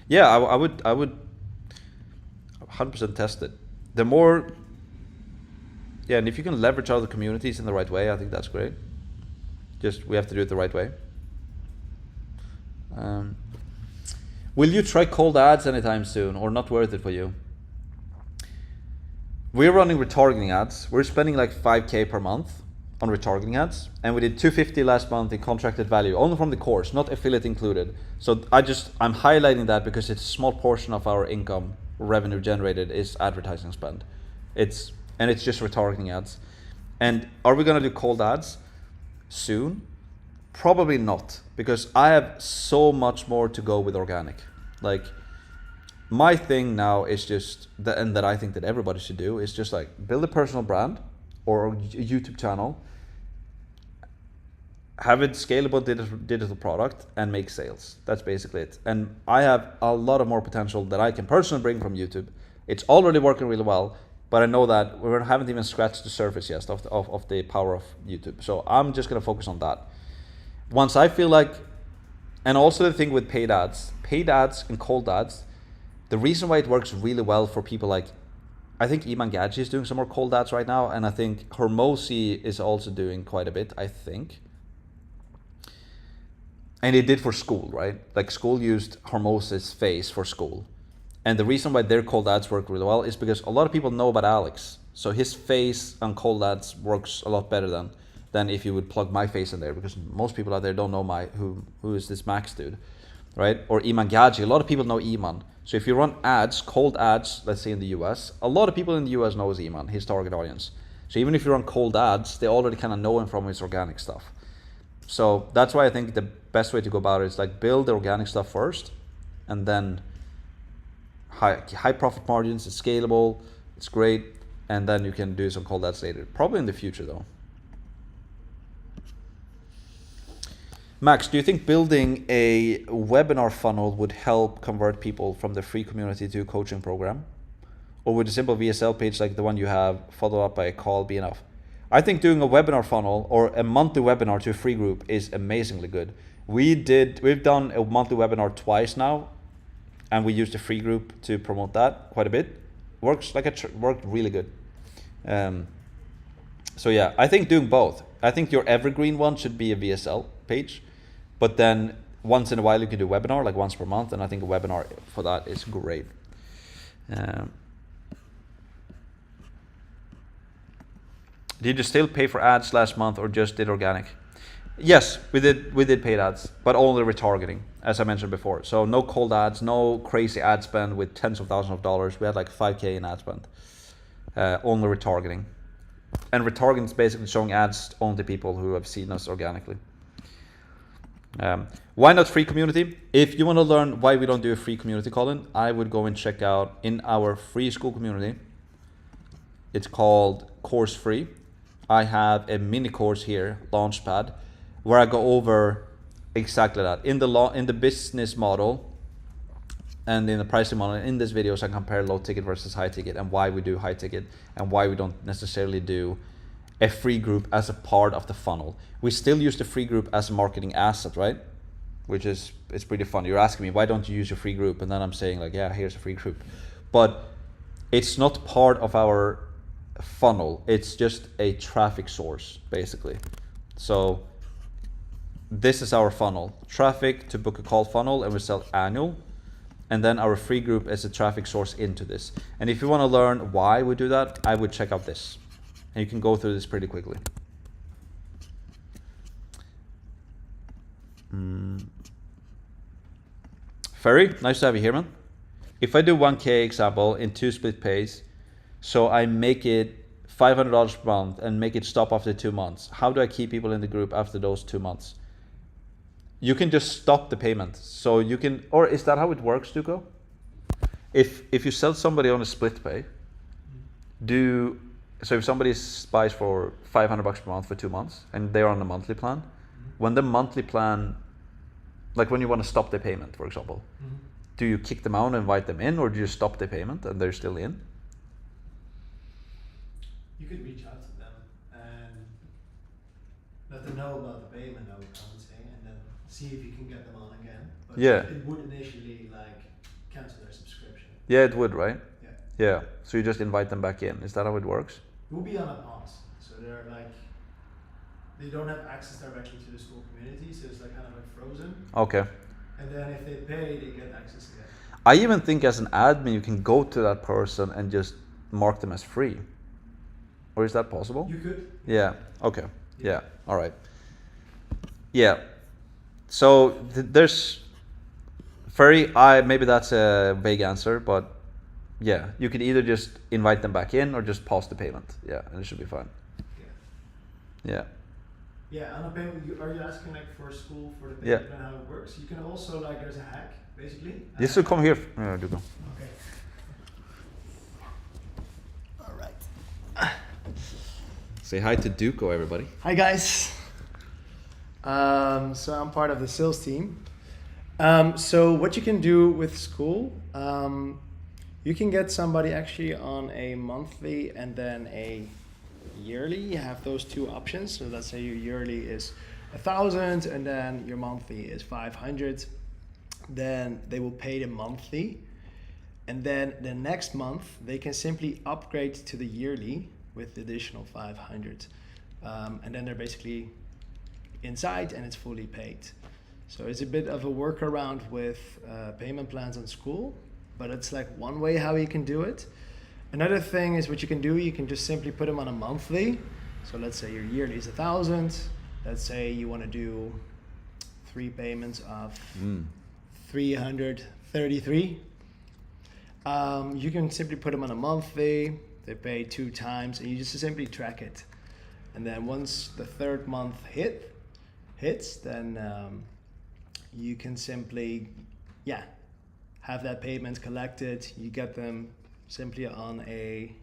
Yeah, I would 100% test it. The more, yeah, and if you can leverage other communities in the right way, I think that's great. Just, we have to do it the right way. Will you try cold ads anytime soon, or not worth it for you? We're running retargeting ads. We're spending like 5K per month on retargeting ads, and we did 250 last month in contracted value, only from the course, not affiliate included. So I'm highlighting that because it's a small portion of our income, revenue generated, is advertising spend. It's just retargeting ads. And are we gonna do cold ads soon? Probably not, because I have so much more to go with organic. Like, my thing now is just, and that I think that everybody should do, is just like build a personal brand or a YouTube channel, have it scalable digital product, and make sales. That's basically it. And I have a lot of more potential that I can personally bring from YouTube. It's already working really well, but I know that we haven't even scratched the surface yet of the power of YouTube. So I'm just gonna focus on that. Once I feel like, and also the thing with paid ads and cold ads, the reason why it works really well for people like, I think Iman Gadji is doing some more cold ads right now, and I think Hormozy is also doing quite a bit, I think. And it did for Skool, right? Like Skool used Hormozy's face for Skool. And the reason why their cold ads work really well is because a lot of people know about Alex. So his face on cold ads works a lot better than if you would plug my face in there, because most people out there don't know who is this Max dude, right? Or Iman Gadji, a lot of people know Iman. So if you run ads, cold ads, let's say in the US, a lot of people in the US knows Iman, his target audience. So even if you run cold ads, they already kind of know him from his organic stuff. So that's why I think the best way to go about it is like build the organic stuff first, and then high profit margins, it's scalable, it's great, and then you can do some cold ads later. Probably in the future though. Max, do you think building a webinar funnel would help convert people from the free community to a coaching program? Or would a simple VSL page like the one you have, followed up by a call, be enough? I think doing a webinar funnel or a monthly webinar to a free group is amazingly good. We've done a monthly webinar twice now, and we used a free group to promote that quite a bit. Worked really good. So yeah, I think doing both. I think your evergreen one should be a VSL page, but then once in a while you can do a webinar, like once per month, and I think a webinar for that is great. Did you still pay for ads last month or just did organic? Yes, we did paid ads, but only retargeting, as I mentioned before. So no cold ads, no crazy ad spend with tens of thousands of dollars. We had like 5K in ad spend, only retargeting. and retargeting is basically showing ads only to people who have seen us organically. Why not free community? If you want to learn why we don't do a free community, Colin, I would go and check out in our free Skool community. It's called Course Free. I have a mini course here, Launchpad, where I go over exactly that. In the business model and in the pricing model, in this videos, I compare low ticket versus high ticket and why we do high ticket and why we don't necessarily do a free group as a part of the funnel. We still use the free group as a marketing asset, right? Which is, it's pretty fun. You're asking me, why don't you use your free group? And then I'm saying like, yeah, here's a free group. But it's not part of our funnel. It's just a traffic source, basically. So this is our funnel. Traffic to book a call funnel, and we sell annual. And then our free group is a traffic source into this. And if you want to learn why we do that, I would check out this. And you can go through this pretty quickly. Ferry, nice to have you here, man. If I do 1K example in 2 split pays, so I make it $500 per month and make it stop after 2 months, how do I keep people in the group after those 2 months? You can just stop the payment. So you can, or is that how it works, Duco? If you sell somebody on a split pay, so if somebody buys for $500 per month for 2 months and they're on a monthly plan, when the monthly plan, like when you want to stop the payment, for example, do you kick them out and invite them in, or do you stop the payment and they're still in? You could reach out to them and let them know about the payment, I would say, and then see if you can get them on again. But yeah, it would initially like cancel their subscription. Yeah, it would, right? Yeah. Yeah. So you just invite them back in. Is that how it works? It will be on a pause, so they're like, they don't have access directly to the Skool community, so it's like kind of like frozen. Okay. And then if they pay, they get access again. I even think as an admin, you can go to that person and just mark them as free. Or is that possible? You could. Yeah. Okay. Yeah. All right. Yeah. So there's maybe that's a vague answer, but yeah, you can either just invite them back in or just pause the payment. Yeah, and it should be fine. Yeah. Yeah, on a payment, are you asking like for Skool for the payment Yeah. and how it works? You can also like, there's a hack basically. This will come here. Yeah, do go. Okay. All right. Say hi to Duco, everybody. Hi guys. So I'm part of the sales team. So what you can do with Skool, you can get somebody actually on a monthly and then a yearly. You have those 2 options. So let's say your yearly is 1,000 and then your monthly is 500. Then they will pay the monthly, and then the next month they can simply upgrade to the yearly with the additional 500, and then they're basically inside and it's fully paid. So it's a bit of a workaround with payment plans on Skool, but it's like one way how you can do it. Another thing is what you can do, you can just simply put them on a monthly. So let's say your yearly is 1,000. Let's say you want to do 3 payments of 333. You can simply put them on a monthly. They pay 2 times, and you just simply track it. And then once the 3rd month hits, then you can simply, have that payment collected. You get them simply on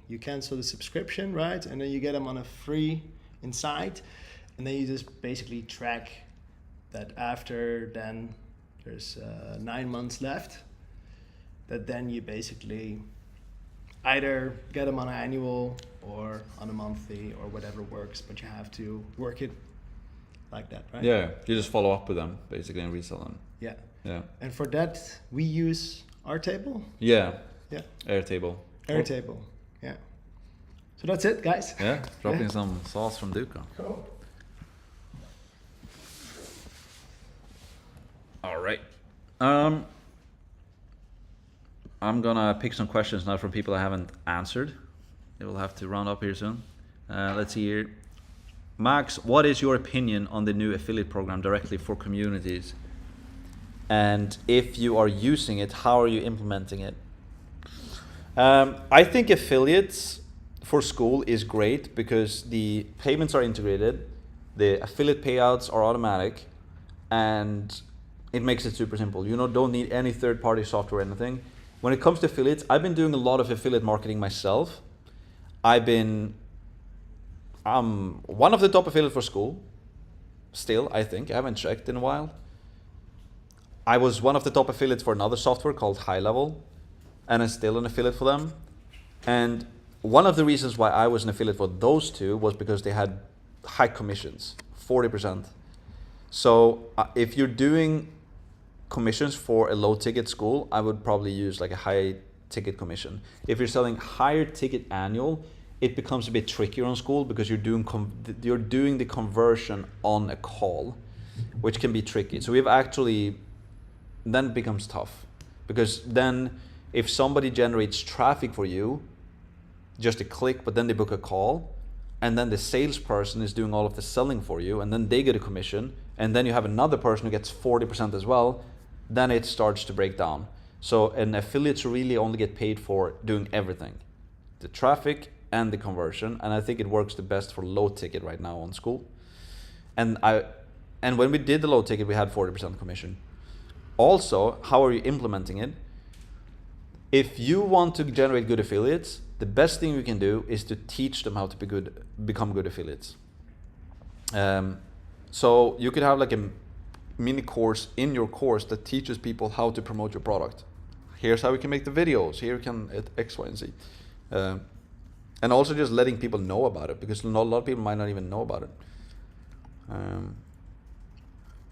you cancel the subscription, right? And then you get them on a free inside, and then you just basically track that after then there's 9 months left, that then you basically either get them on an annual or on a monthly or whatever works, but you have to work it like that, right? Yeah, you just follow up with them basically and resell them. Yeah. Yeah. And for that, we use Airtable. Yeah. Yeah. Airtable. Airtable. Yeah. So that's it, guys. Yeah, dropping some sauce from Duco. Cool. All right. I'm gonna pick some questions now from people I haven't answered. They will have to round up here soon. Let's see here. Max, what is your opinion on the new affiliate program directly for communities? And if you are using it, how are you implementing it? I think affiliates for Skool is great because the payments are integrated, the affiliate payouts are automatic, and it makes it super simple. You don't need any third-party software or anything. When it comes to affiliates, I've been doing a lot of affiliate marketing myself. I've been one of the top affiliates for Skool. Still, I think. I haven't checked in a while. I was one of the top affiliates for another software called High Level, and I'm still an affiliate for them. And one of the reasons why I was an affiliate for those two was because they had high commissions, 40%. So if you're doing commissions for a low ticket school, I would probably use like a high ticket commission. If you're selling higher ticket annual, it becomes a bit trickier on Skool because you're doing the conversion on a call, which can be tricky. So we've actually, then it becomes tough because then if somebody generates traffic for you, just a click, but then they book a call, and then the salesperson is doing all of the selling for you, and then they get a commission, and then you have another person who gets 40% as well, then it starts to break down. So an affiliate really only get paid for doing everything, the traffic and the conversion, and I think it works the best for low ticket right now on Skool. And when we did the low ticket, we had 40% commission. Also, how are you implementing it? If you want to generate good affiliates, the best thing you can do is to teach them how to become good affiliates. So you could have like a mini course in your course that teaches people how to promote your product. Here's how we can make the videos. Here you can X, Y, and Z. And also just letting people know about it, because a lot of people might not even know about it.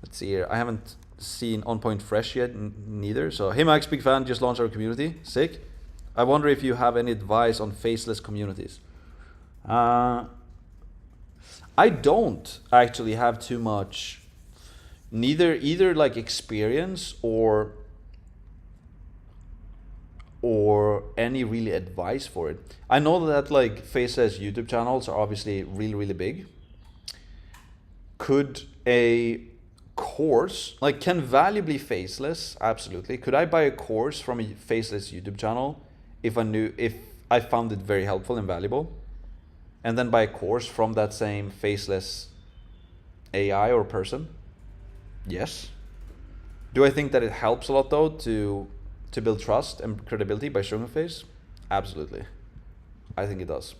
Let's see here. I haven't seen On Point Fresh yet, neither. So, hey Max, big fan, just launched our community. Sick. I wonder if you have any advice on faceless communities. I don't actually have too much, either like experience or any really advice for it. I know that like faceless YouTube channels are obviously really, really big. Could a course, like, can value be faceless? Absolutely. Could I buy a course from a faceless YouTube channel if I found it very helpful and valuable, and then buy a course from that same faceless AI or person? Yes. Do I think that it helps a lot though to build trust and credibility by showing a face? Absolutely. I think it does.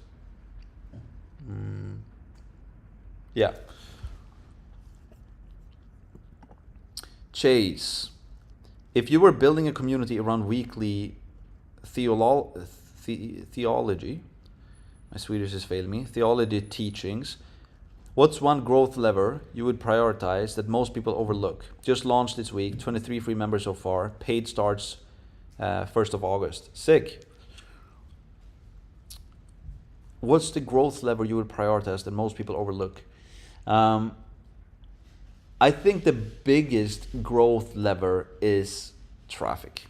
Yeah. Chase, if you were building a community around weekly theology, my Swedish is failing me, theology teachings, what's one growth lever you would prioritize that most people overlook? Just launched this week, 23 free members so far, paid starts 1st of August. Sick. What's the growth lever you would prioritize that most people overlook? I think the biggest growth lever is traffic.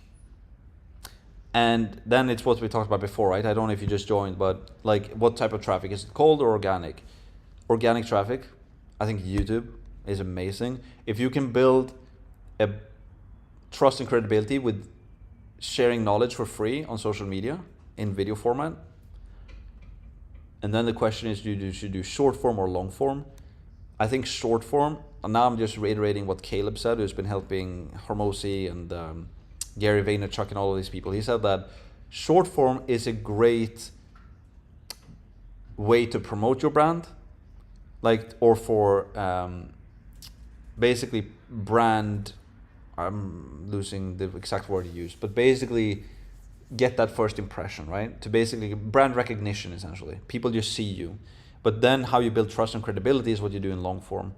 And then it's what we talked about before, right? I don't know if you just joined, but like, what type of traffic? Is it cold or organic? Organic traffic, I think YouTube is amazing. If you can build a trust and credibility with sharing knowledge for free on social media in video format. And then the question is, should you do short form or long form? I think short form, and now I'm just reiterating what Caleb said, who's been helping Hormozy and Gary Vaynerchuk and all of these people. He said that short form is a great way to promote your brand, like, or for basically brand, I'm losing the exact word he used, but basically get that first impression, right? To basically brand recognition, essentially. People just see you. But then how you build trust and credibility is what you do in long form.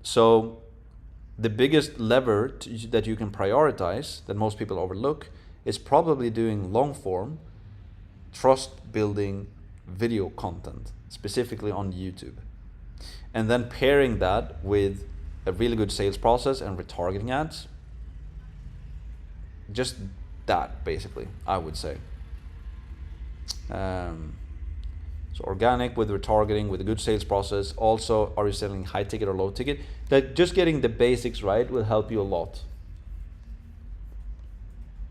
So the biggest lever that you can prioritize that most people overlook is probably doing long form, trust building video content, specifically on YouTube. And then pairing that with a really good sales process and retargeting ads. Just that, basically, I would say. So organic with retargeting, with a good sales process. Also, are you selling high ticket or low ticket? That just getting the basics right will help you a lot.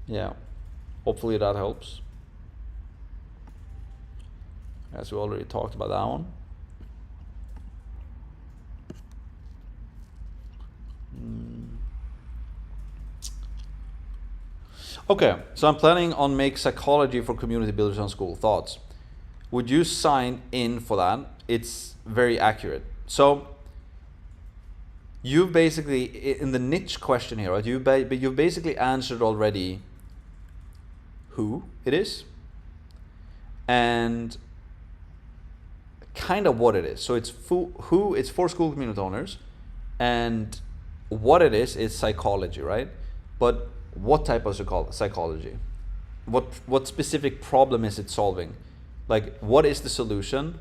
Yeah, hopefully that helps. As we already talked about that one. Okay, so I'm planning on make psychology for community builders on Skool. Thoughts? Would you sign in for that? It's very accurate. So you've basically, in the niche question here, right? You've basically answered already who it is and kind of what it is. So it's who it's for Skool community owners, and what it is psychology, right? But what type of psychology? What specific problem is it solving? Like, what is the solution?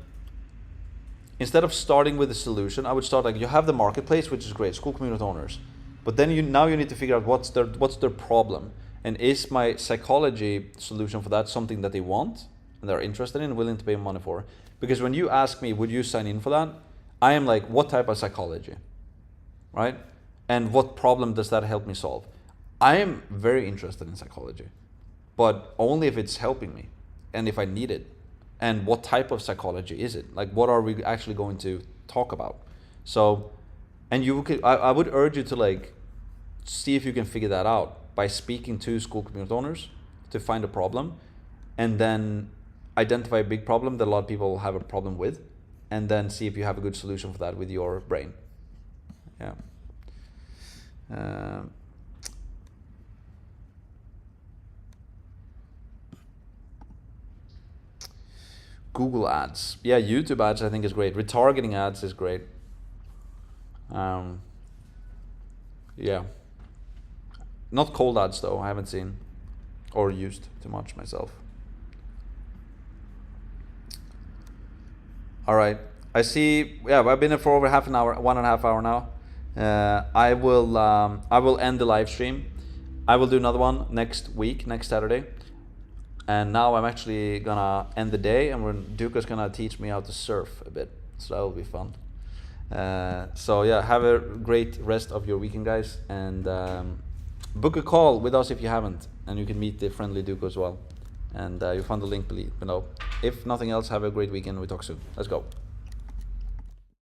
Instead of starting with the solution, I would start like, you have the marketplace, which is great, Skool community owners. But then you need to figure out what's their problem, and is my psychology solution for that something that they want and they're interested in and willing to pay money for? Because when you ask me, would you sign in for that? I am like, what type of psychology, right? And what problem does that help me solve? I am very interested in psychology, but only if it's helping me and if I need it. And what type of psychology is it? Like, what are we actually going to talk about? So, and I would urge you to like see if you can figure that out by speaking to Skool community owners to find a problem, and then identify a big problem that a lot of people have a problem with, and then see if you have a good solution for that with your brain. Yeah. Google ads. Yeah, YouTube ads I think is great. Retargeting ads is great. Yeah. Not cold ads though, I haven't seen or used too much myself. All right. I see, yeah, I've been here for over half an hour, 1.5 hours now. I will end the live stream. I will do another one next week, next Saturday. And now I'm actually gonna end the day, and Duka's gonna teach me how to surf a bit, so that will be fun. So yeah, have a great rest of your weekend, guys, and book a call with us if you haven't, and you can meet the friendly Duka as well. And you'll find the link below. If nothing else, have a great weekend. We talk soon. Let's go.